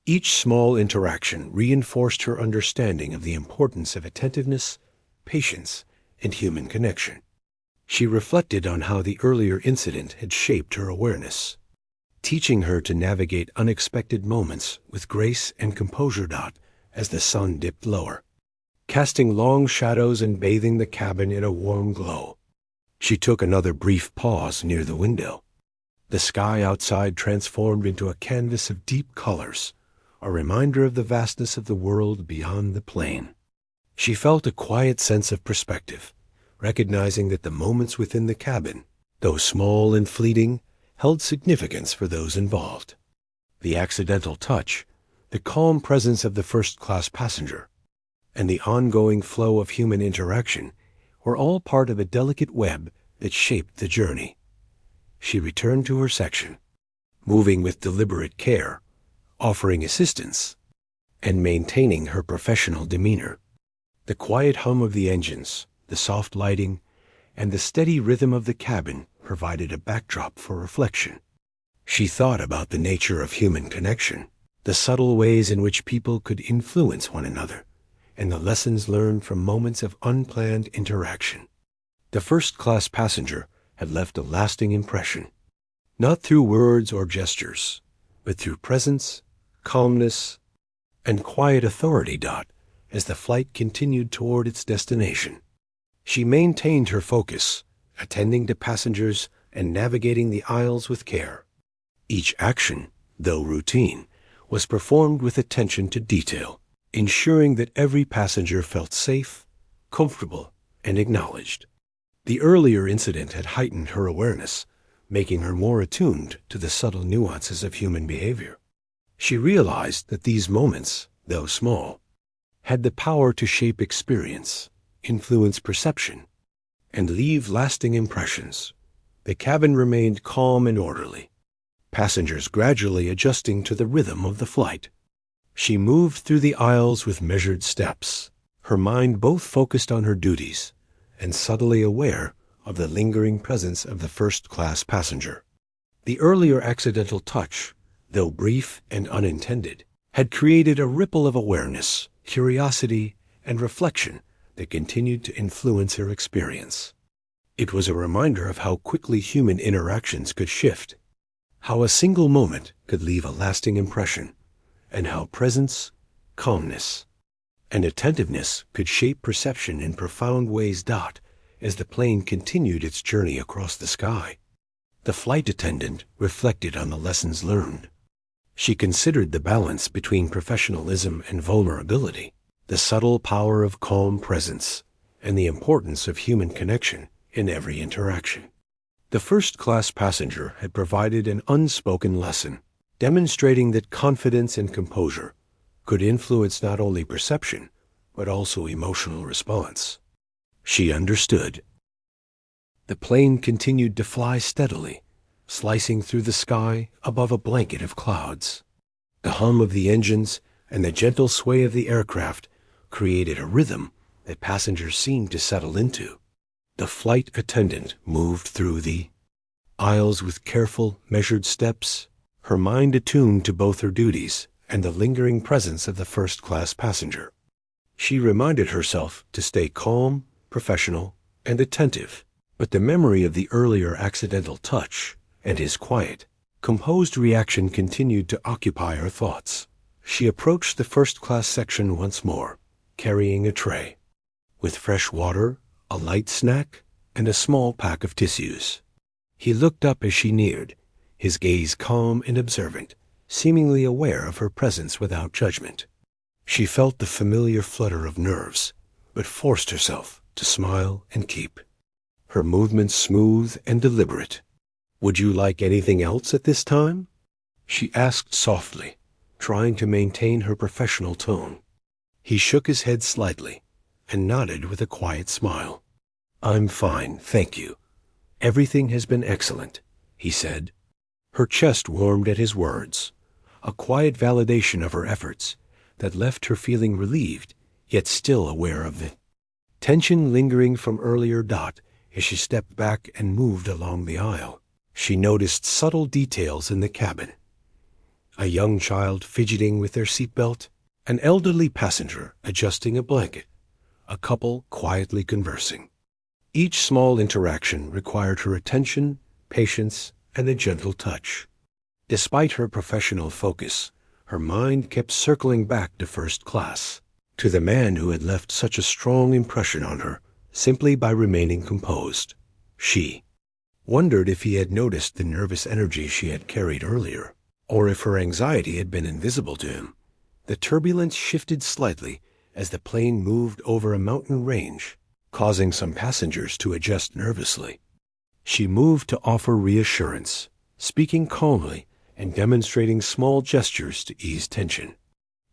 Each small interaction reinforced her understanding of the importance of attentiveness, patience, and human connection. She reflected on how the earlier incident had shaped her awareness, teaching her to navigate unexpected moments with grace and composure. As the sun dipped lower, casting long shadows and bathing the cabin in a warm glow. She took another brief pause near the window. The sky outside transformed into a canvas of deep colors, a reminder of the vastness of the world beyond the plane. She felt a quiet sense of perspective, recognizing that the moments within the cabin, though small and fleeting, held significance for those involved. The accidental touch, the calm presence of the first-class passenger, and the ongoing flow of human interaction were all part of a delicate web that shaped the journey. She returned to her section, moving with deliberate care, offering assistance, and maintaining her professional demeanor. The quiet hum of the engines, the soft lighting, and the steady rhythm of the cabin provided a backdrop for reflection. She thought about the nature of human connection, the subtle ways in which people could influence one another, and the lessons learned from moments of unplanned interaction. The first-class passenger had left a lasting impression, not through words or gestures, but through presence, calmness, and quiet authority. As the flight continued toward its destination, she maintained her focus, attending to passengers and navigating the aisles with care. Each action, though routine, was performed with attention to detail, ensuring that every passenger felt safe, comfortable, and acknowledged. The earlier incident had heightened her awareness, making her more attuned to the subtle nuances of human behavior. She realized that these moments, though small, had the power to shape experience, influence perception, and leave lasting impressions. The cabin remained calm and orderly, passengers gradually adjusting to the rhythm of the flight. She moved through the aisles with measured steps, her mind both focused on her duties and subtly aware of the lingering presence of the first-class passenger. The earlier accidental touch, though brief and unintended, had created a ripple of awareness, curiosity, and reflection that continued to influence her experience. It was a reminder of how quickly human interactions could shift, how a single moment could leave a lasting impression, and how presence, calmness, and attentiveness could shape perception in profound ways. As the plane continued its journey across the sky, the flight attendant reflected on the lessons learned. She considered the balance between professionalism and vulnerability, the subtle power of calm presence, and the importance of human connection in every interaction. The first-class passenger had provided an unspoken lesson, demonstrating that confidence and composure could influence not only perception, but also emotional response. She understood. The plane continued to fly steadily, slicing through the sky above a blanket of clouds. The hum of the engines and the gentle sway of the aircraft created a rhythm that passengers seemed to settle into. The flight attendant moved through the aisles with careful, measured steps, her mind attuned to both her duties and the lingering presence of the first-class passenger. She reminded herself to stay calm, professional, and attentive, but the memory of the earlier accidental touch and his quiet, composed reaction continued to occupy her thoughts. She approached the first-class section once more, carrying a tray, with fresh water, a light snack, and a small pack of tissues. He looked up as she neared, his gaze calm and observant, seemingly aware of her presence without judgment. She felt the familiar flutter of nerves, but forced herself to smile and keep, her movements smooth and deliberate. "Would you like anything else at this time?" she asked softly, trying to maintain her professional tone. He shook his head slightly and nodded with a quiet smile. "I'm fine, thank you. Everything has been excellent," he said. Her chest warmed at his words, a quiet validation of her efforts that left her feeling relieved, yet still aware of the tension lingering from earlier. As she stepped back and moved along the aisle, she noticed subtle details in the cabin. A young child fidgeting with their seatbelt, an elderly passenger adjusting a blanket, a couple quietly conversing. Each small interaction required her attention, patience, and a gentle touch. Despite her professional focus, her mind kept circling back to first class, to the man who had left such a strong impression on her simply by remaining composed. She wondered if he had noticed the nervous energy she had carried earlier, or if her anxiety had been invisible to him. The turbulence shifted slightly as the plane moved over a mountain range, causing some passengers to adjust nervously. She moved to offer reassurance, speaking calmly and demonstrating small gestures to ease tension.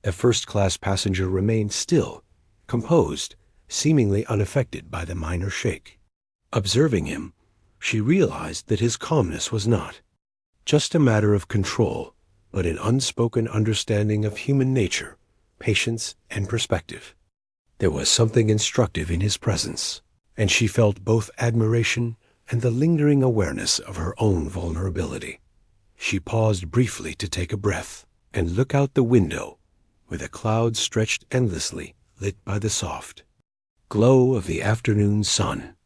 A first-class passenger remained still, composed, seemingly unaffected by the minor shake. Observing him, she realized that his calmness was not just a matter of control, but an unspoken understanding of human nature, patience, and perspective. There was something instructive in his presence, and she felt both admiration and the lingering awareness of her own vulnerability. She paused briefly to take a breath and look out the window, where the clouds stretched endlessly, lit by the soft glow of the afternoon sun.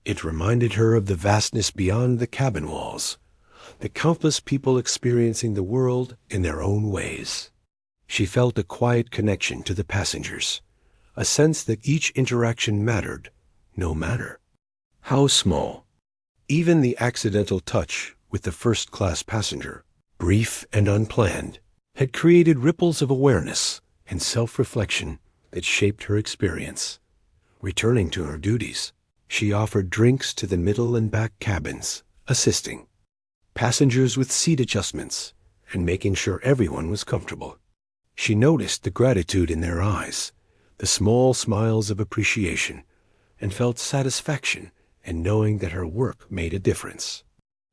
It reminded her of the vastness beyond the cabin walls, the countless people experiencing the world in their own ways. She felt a quiet connection to the passengers, a sense that each interaction mattered, no matter how small. Even the accidental touch with the first-class passenger, brief and unplanned, had created ripples of awareness and self-reflection that shaped her experience. Returning to her duties, she offered drinks to the middle and back cabins, assisting passengers with seat adjustments and making sure everyone was comfortable. She noticed the gratitude in their eyes, the small smiles of appreciation, and felt satisfaction in knowing that her work made a difference.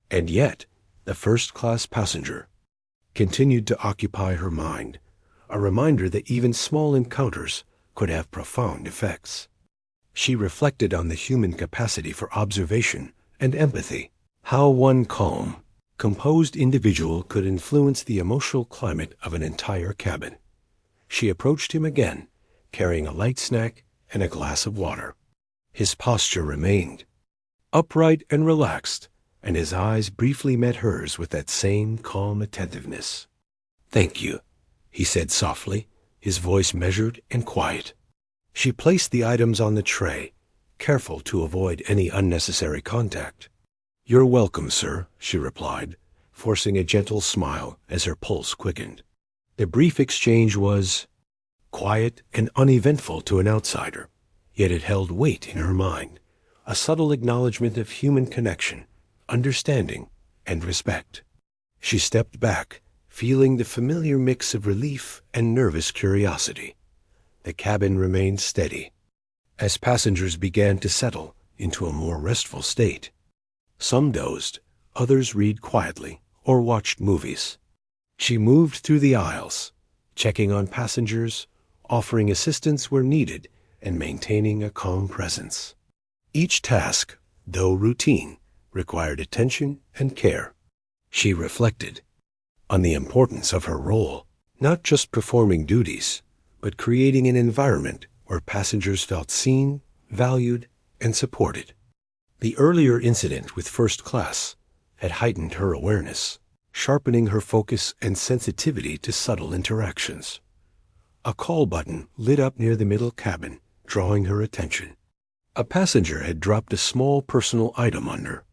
And yet, the first-class passenger continued to occupy her mind, a reminder that even small encounters could have profound effects. She reflected on the human capacity for observation and empathy, how one calm, composed individual could influence the emotional climate of an entire cabin. She approached him again, carrying a light snack and a glass of water. His posture remained upright and relaxed, and his eyes briefly met hers with that same calm attentiveness. "Thank you," he said softly, his voice measured and quiet. She placed the items on the tray, careful to avoid any unnecessary contact. "You're welcome, sir," she replied, forcing a gentle smile as her pulse quickened. The brief exchange was quiet and uneventful to an outsider, yet it held weight in her mind, a subtle acknowledgement of human connection, understanding, and respect. She stepped back, feeling the familiar mix of relief and nervous curiosity. The cabin remained steady as passengers began to settle into a more restful state. Some dozed, others read quietly or watched movies. She moved through the aisles, checking on passengers, offering assistance where needed, and maintaining a calm presence. Each task, though routine, required attention and care. She reflected on the importance of her role, not just performing duties, but creating an environment where passengers felt seen, valued, and supported. The earlier incident with first class had heightened her awareness, sharpening her focus and sensitivity to subtle interactions. A call button lit up near the middle cabin, drawing her attention. A passenger had dropped a small personal item under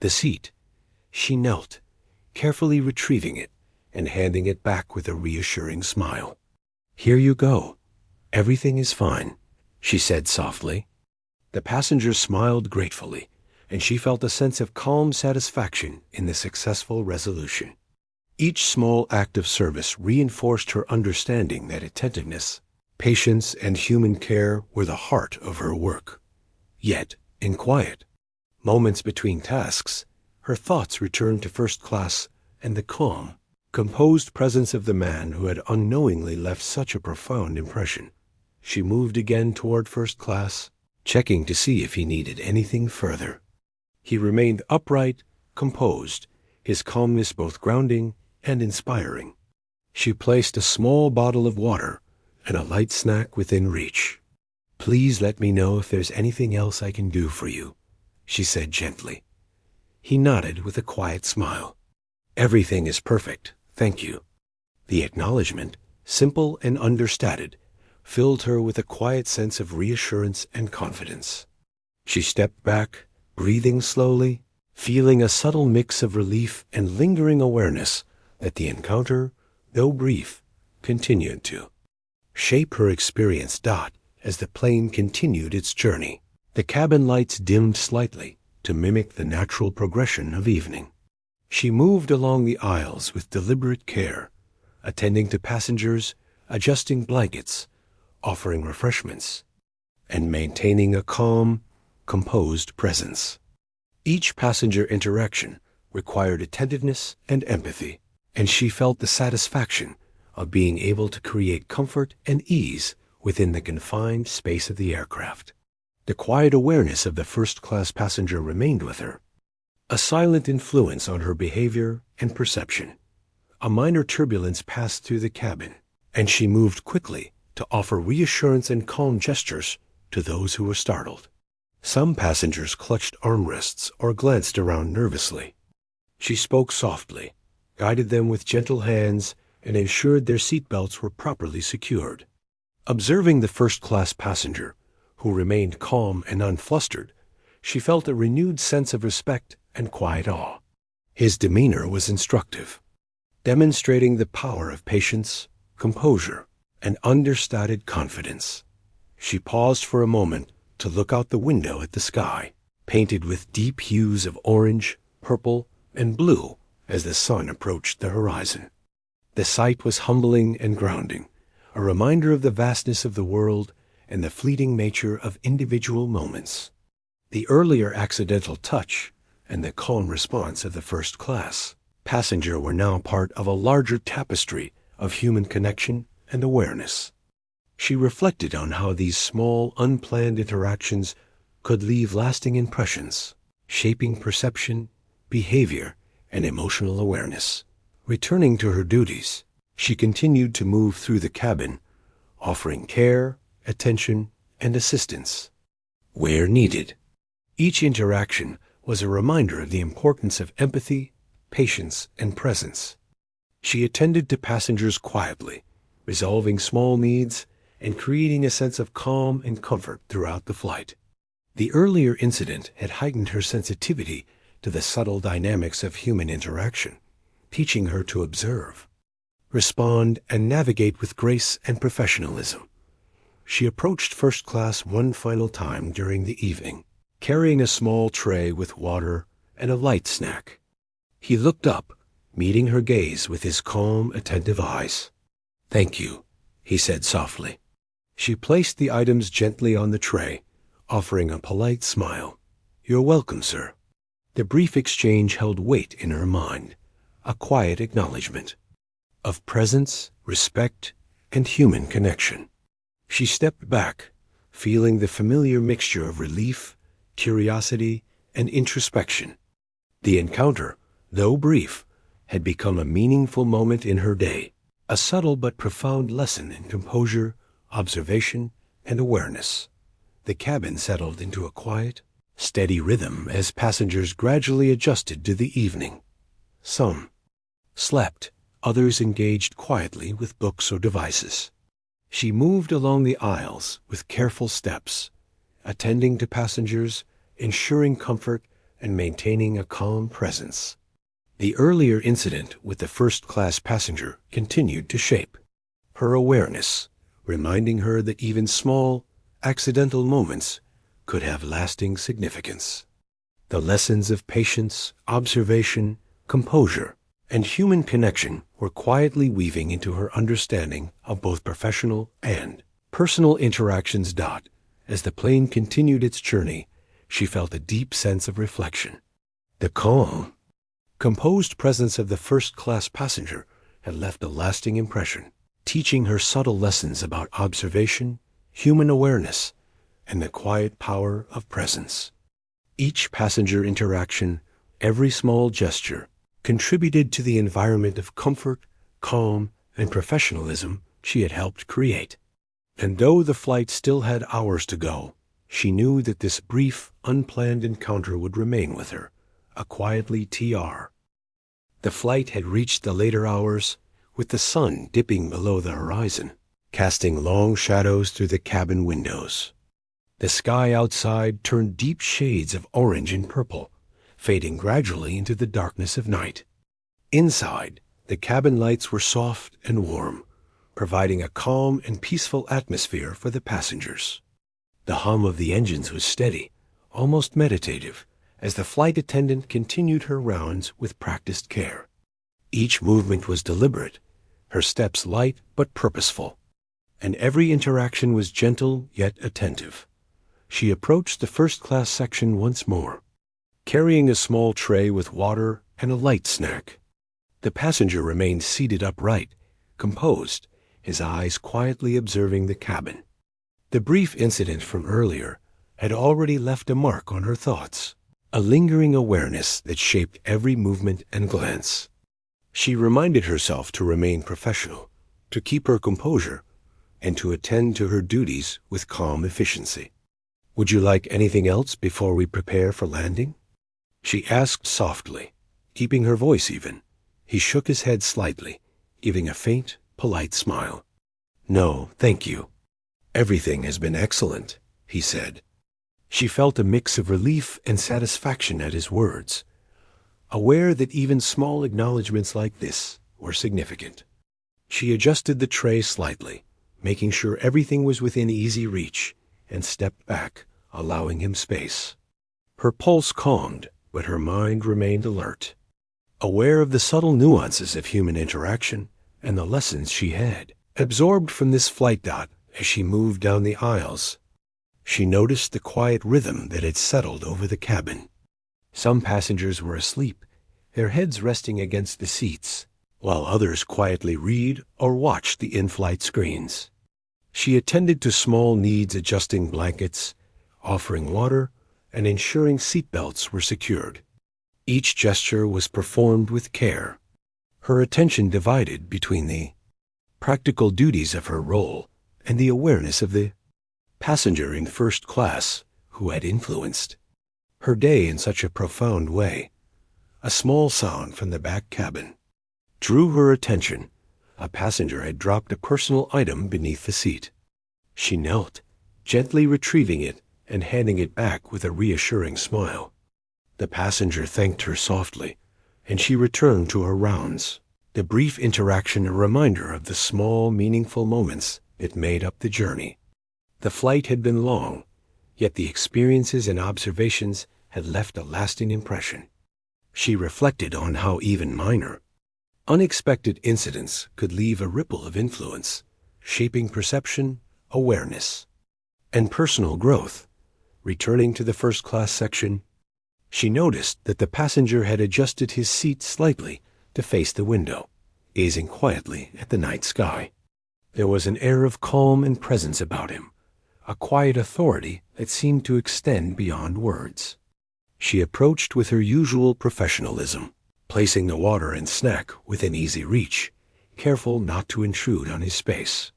the seat. She knelt, carefully retrieving it and handing it back with a reassuring smile. "Here you go. Everything is fine," she said softly. The passengers smiled gratefully, and she felt a sense of calm satisfaction in the successful resolution. Each small act of service reinforced her understanding that attentiveness, patience, and human care were the heart of her work. Yet, in quiet moments between tasks, her thoughts returned to first class and the calm, composed presence of the man who had unknowingly left such a profound impression. She moved again toward first class, checking to see if he needed anything further. He remained upright, composed, his calmness both grounding and inspiring. She placed a small bottle of water and a light snack within reach. "Please let me know if there's anything else I can do for you," she said gently. He nodded with a quiet smile. "Everything is perfect, thank you." The acknowledgement, simple and understated, filled her with a quiet sense of reassurance and confidence. She stepped back, breathing slowly, feeling a subtle mix of relief and lingering awareness that the encounter, though brief, continued to shape her experience. As the plane continued its journey, the cabin lights dimmed slightly to mimic the natural progression of evening. She moved along the aisles with deliberate care, attending to passengers, adjusting blankets, offering refreshments, and maintaining a calm, composed presence. Each passenger interaction required attentiveness and empathy, and she felt the satisfaction of being able to create comfort and ease within the confined space of the aircraft. The quiet awareness of the first-class passenger remained with her, a silent influence on her behavior and perception. A minor turbulence passed through the cabin, and she moved quickly to offer reassurance and calm gestures to those who were startled. Some passengers clutched armrests or glanced around nervously. She spoke softly, guided them with gentle hands, and ensured their seatbelts were properly secured. Observing the first-class passenger, who remained calm and unflustered, she felt a renewed sense of respect and quiet awe. His demeanor was instructive, demonstrating the power of patience, composure, and understated confidence. She paused for a moment to look out the window at the sky, painted with deep hues of orange, purple, and blue as the sun approached the horizon. The sight was humbling and grounding, a reminder of the vastness of the world and the fleeting nature of individual moments. The earlier accidental touch and the calm response of the first-class passenger were now part of a larger tapestry of human connection and awareness. She reflected on how these small, unplanned interactions could leave lasting impressions, shaping perception, behavior, and emotional awareness. Returning to her duties, she continued to move through the cabin, offering care, attention, and assistance where needed. Each interaction was a reminder of the importance of empathy, patience, and presence. She attended to passengers quietly, resolving small needs and creating a sense of calm and comfort throughout the flight. The earlier incident had heightened her sensitivity to the subtle dynamics of human interaction, teaching her to observe, respond, and navigate with grace and professionalism. She approached first class one final time during the evening, carrying a small tray with water and a light snack. He looked up, meeting her gaze with his calm, attentive eyes. "Thank you," he said softly. She placed the items gently on the tray, offering a polite smile. "You're welcome, sir." The brief exchange held weight in her mind, a quiet acknowledgement of presence, respect, and human connection. She stepped back, feeling the familiar mixture of relief, curiosity, and introspection. The encounter, though brief, had become a meaningful moment in her day, a subtle but profound lesson in composure, observation, and awareness. The cabin settled into a quiet, steady rhythm as passengers gradually adjusted to the evening. Some slept, others engaged quietly with books or devices. She moved along the aisles with careful steps, attending to passengers, ensuring comfort, and maintaining a calm presence. The earlier incident with the first-class passenger continued to shape her awareness, reminding her that even small, accidental moments could have lasting significance. The lessons of patience, observation, composure, and human connection were quietly weaving into her understanding of both professional and personal interactions. As the plane continued its journey, she felt a deep sense of reflection. The calm, composed presence of the first-class passenger had left a lasting impression, teaching her subtle lessons about observation, human awareness, and the quiet power of presence. Each passenger interaction, every small gesture, contributed to the environment of comfort, calm, and professionalism she had helped create. And though the flight still had hours to go, she knew that this brief, unplanned encounter would remain with her, a quietly TR. The flight had reached the later hours, with the sun dipping below the horizon, casting long shadows through the cabin windows. The sky outside turned deep shades of orange and purple, fading gradually into the darkness of night. Inside, the cabin lights were soft and warm, providing a calm and peaceful atmosphere for the passengers. The hum of the engines was steady, almost meditative, as the flight attendant continued her rounds with practiced care. Each movement was deliberate, her steps light but purposeful, and every interaction was gentle yet attentive. She approached the first-class section once more, carrying a small tray with water and a light snack. The passenger remained seated upright, composed, his eyes quietly observing the cabin. The brief incident from earlier had already left a mark on her thoughts, a lingering awareness that shaped every movement and glance. She reminded herself to remain professional, to keep her composure, and to attend to her duties with calm efficiency. "Would you like anything else before we prepare for landing?" she asked softly, keeping her voice even. He shook his head slightly, giving a faint, polite smile. "No, thank you. Everything has been excellent," he said. She felt a mix of relief and satisfaction at his words, aware that even small acknowledgments like this were significant. She adjusted the tray slightly, making sure everything was within easy reach, and stepped back, allowing him space. Her pulse calmed, but her mind remained alert, aware of the subtle nuances of human interaction and the lessons she had absorbed from this flight. As she moved down the aisles, she noticed the quiet rhythm that had settled over the cabin. Some passengers were asleep, their heads resting against the seats, while others quietly read or watched the in-flight screens. She attended to small needs, adjusting blankets, offering water, and ensuring seatbelts were secured. Each gesture was performed with care, her attention divided between the practical duties of her role and the awareness of the passenger in first class who had influenced her day in such a profound way. A small sound from the back cabin drew her attention. A passenger had dropped a personal item beneath the seat. She knelt, gently retrieving it and handing it back with a reassuring smile. The passenger thanked her softly, and she returned to her rounds, the brief interaction a reminder of the small, meaningful moments that made up the journey. The flight had been long, yet the experiences and observations had left a lasting impression. She reflected on how even minor, unexpected incidents could leave a ripple of influence, shaping perception, awareness, and personal growth. Returning to the first-class section, she noticed that the passenger had adjusted his seat slightly to face the window, gazing quietly at the night sky. There was an air of calm and presence about him, a quiet authority that seemed to extend beyond words. She approached with her usual professionalism, placing the water and snack within easy reach, careful not to intrude on his space.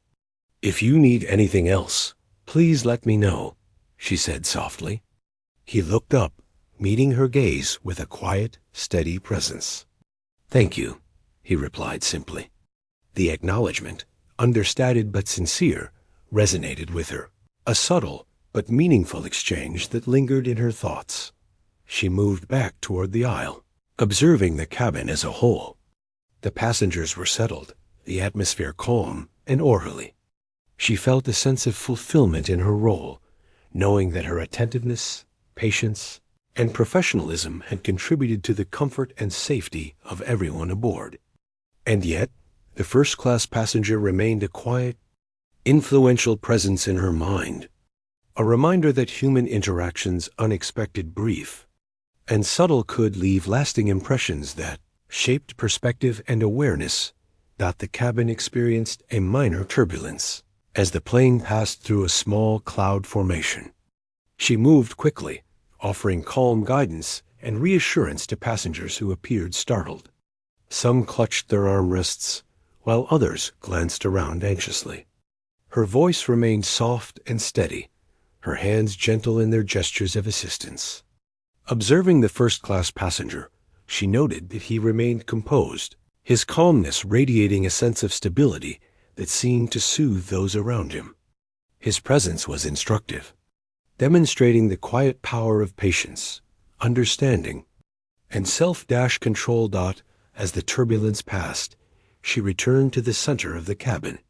"If you need anything else, please let me know," she said softly. He looked up, meeting her gaze with a quiet, steady presence. "Thank you," he replied simply. The acknowledgement, understated but sincere, resonated with her, a subtle but meaningful exchange that lingered in her thoughts. She moved back toward the aisle, observing the cabin as a whole. The passengers were settled, the atmosphere calm and orderly. She felt a sense of fulfillment in her role, knowing that her attentiveness, patience, and professionalism had contributed to the comfort and safety of everyone aboard. And yet, the first-class passenger remained a quiet, influential presence in her mind, a reminder that human interactions, unexpected, brief, and subtle, could leave lasting impressions that shaped perspective and awareness. The cabin experienced a minor turbulence as the plane passed through a small cloud formation. She moved quickly, offering calm guidance and reassurance to passengers who appeared startled. Some clutched their armrests, while others glanced around anxiously. Her voice remained soft and steady, her hands gentle in their gestures of assistance. Observing the first-class passenger, she noted that he remained composed, his calmness radiating a sense of stability that seemed to soothe those around him. His presence was instructive, demonstrating the quiet power of patience, understanding, and self-control. As the turbulence passed, she returned to the center of the cabin,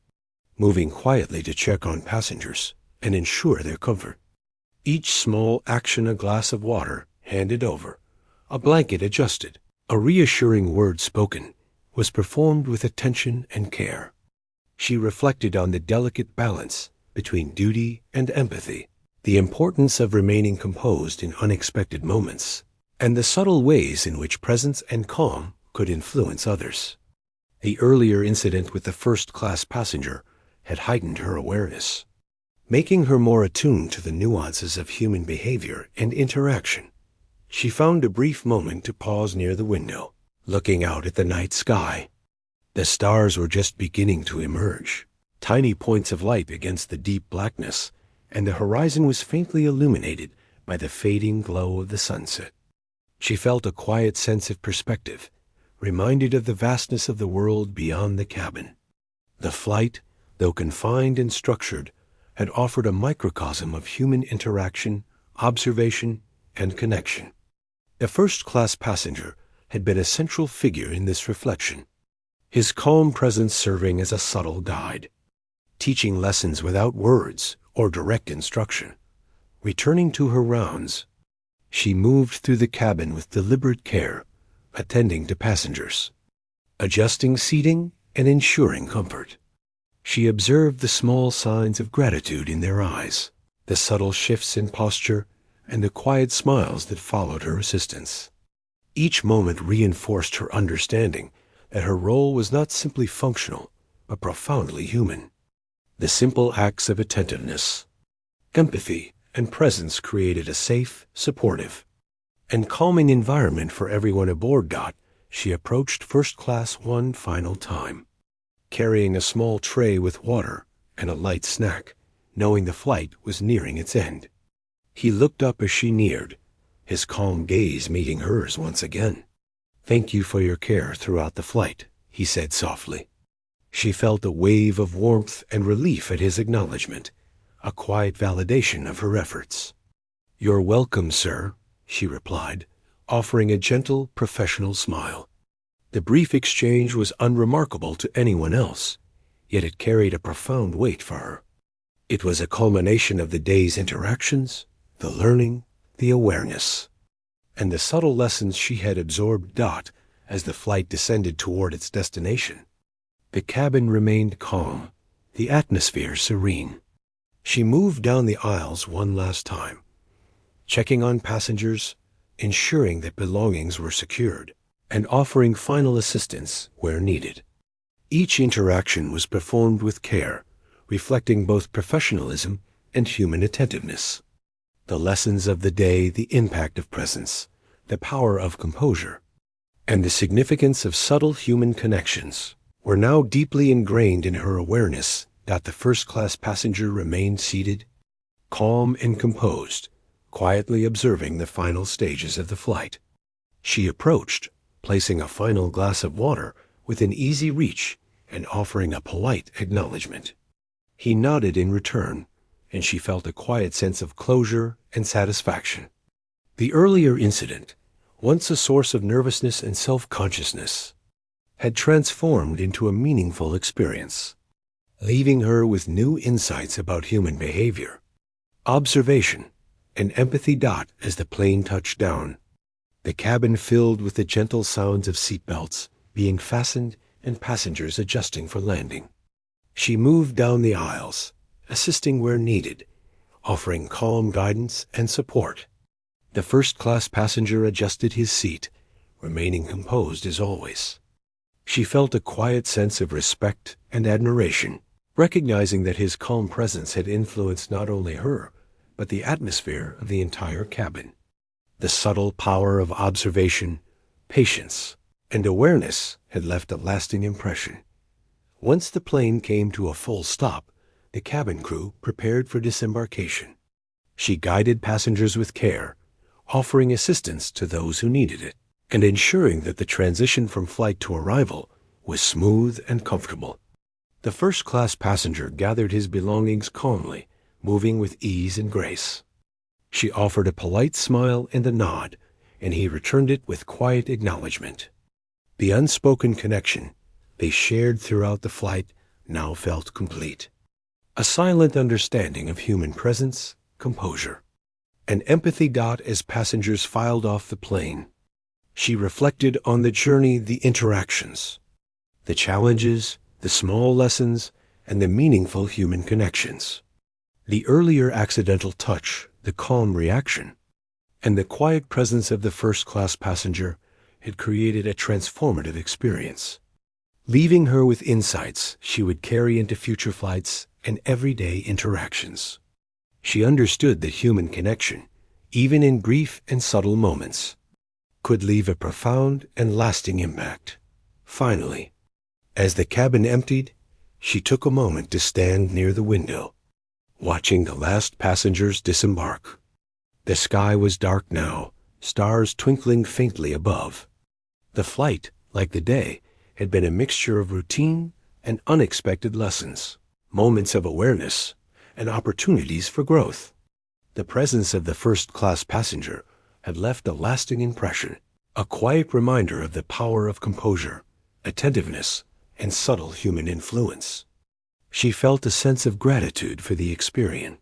moving quietly to check on passengers and ensure their comfort. Each small action, a glass of water handed over, a blanket adjusted, a reassuring word spoken, was performed with attention and care. She reflected on the delicate balance between duty and empathy, the importance of remaining composed in unexpected moments, and the subtle ways in which presence and calm could influence others. The earlier incident with the first-class passenger had heightened her awareness, making her more attuned to the nuances of human behavior and interaction. She found a brief moment to pause near the window, looking out at the night sky. The stars were just beginning to emerge, tiny points of light against the deep blackness, and the horizon was faintly illuminated by the fading glow of the sunset. She felt a quiet sense of perspective, reminded of the vastness of the world beyond the cabin. The flight, though confined and structured, had offered a microcosm of human interaction, observation, and connection. The first-class passenger had been a central figure in this reflection, his calm presence serving as a subtle guide, teaching lessons without words or direct instruction. Returning to her rounds, she moved through the cabin with deliberate care, attending to passengers, adjusting seating, and ensuring comfort. She observed the small signs of gratitude in their eyes, the subtle shifts in posture, and the quiet smiles that followed her assistance. Each moment reinforced her understanding that her role was not simply functional, but profoundly human. The simple acts of attentiveness, empathy, and presence created a safe, supportive, and calming environment for everyone aboard. She approached first class one final time, carrying a small tray with water and a light snack, knowing the flight was nearing its end. He looked up as she neared, his calm gaze meeting hers once again. "Thank you for your care throughout the flight," he said softly. She felt a wave of warmth and relief at his acknowledgement, a quiet validation of her efforts. "You're welcome, sir," she replied, offering a gentle, professional smile. The brief exchange was unremarkable to anyone else, yet it carried a profound weight for her. It was a culmination of the day's interactions, the learning, the awareness, and the subtle lessons she had absorbed. As the flight descended toward its destination, the cabin remained calm, the atmosphere serene. She moved down the aisles one last time, checking on passengers, ensuring that belongings were secured, and offering final assistance where needed. Each interaction was performed with care, reflecting both professionalism and human attentiveness. The lessons of the day, the impact of presence, the power of composure, and the significance of subtle human connections were now deeply ingrained in her awareness. The first-class passenger remained seated, calm and composed, quietly observing the final stages of the flight. She approached, placing a final glass of water within easy reach and offering a polite acknowledgement. He nodded in return, and she felt a quiet sense of closure and satisfaction. The earlier incident, once a source of nervousness and self-consciousness, had transformed into a meaningful experience, leaving her with new insights about human behavior, observation, and empathy. As the plane touched down, the cabin filled with the gentle sounds of seatbelts being fastened and passengers adjusting for landing. She moved down the aisles, assisting where needed, offering calm guidance and support. The first-class passenger adjusted his seat, remaining composed as always. She felt a quiet sense of respect and admiration, recognizing that his calm presence had influenced not only her, but the atmosphere of the entire cabin. The subtle power of observation, patience, and awareness had left a lasting impression. Once the plane came to a full stop, the cabin crew prepared for disembarkation. She guided passengers with care, offering assistance to those who needed it, and ensuring that the transition from flight to arrival was smooth and comfortable. The first-class passenger gathered his belongings calmly, moving with ease and grace. She offered a polite smile and a nod, and he returned it with quiet acknowledgement. The unspoken connection they shared throughout the flight now felt complete. A silent understanding of human presence, composure, and empathy. As passengers filed off the plane, she reflected on the journey, the interactions, the challenges, the small lessons, and the meaningful human connections. The earlier accidental touch, the calm reaction, and the quiet presence of the first-class passenger had created a transformative experience, leaving her with insights she would carry into future flights and everyday interactions. She understood that human connection, even in brief and subtle moments, could leave a profound and lasting impact. Finally, as the cabin emptied, she took a moment to stand near the window, watching the last passengers disembark. The sky was dark now, stars twinkling faintly above. The flight, like the day, had been a mixture of routine and unexpected lessons, moments of awareness, and opportunities for growth. The presence of the first-class passenger had left a lasting impression, a quiet reminder of the power of composure, attentiveness, and subtle human influence. She felt a sense of gratitude for the experience,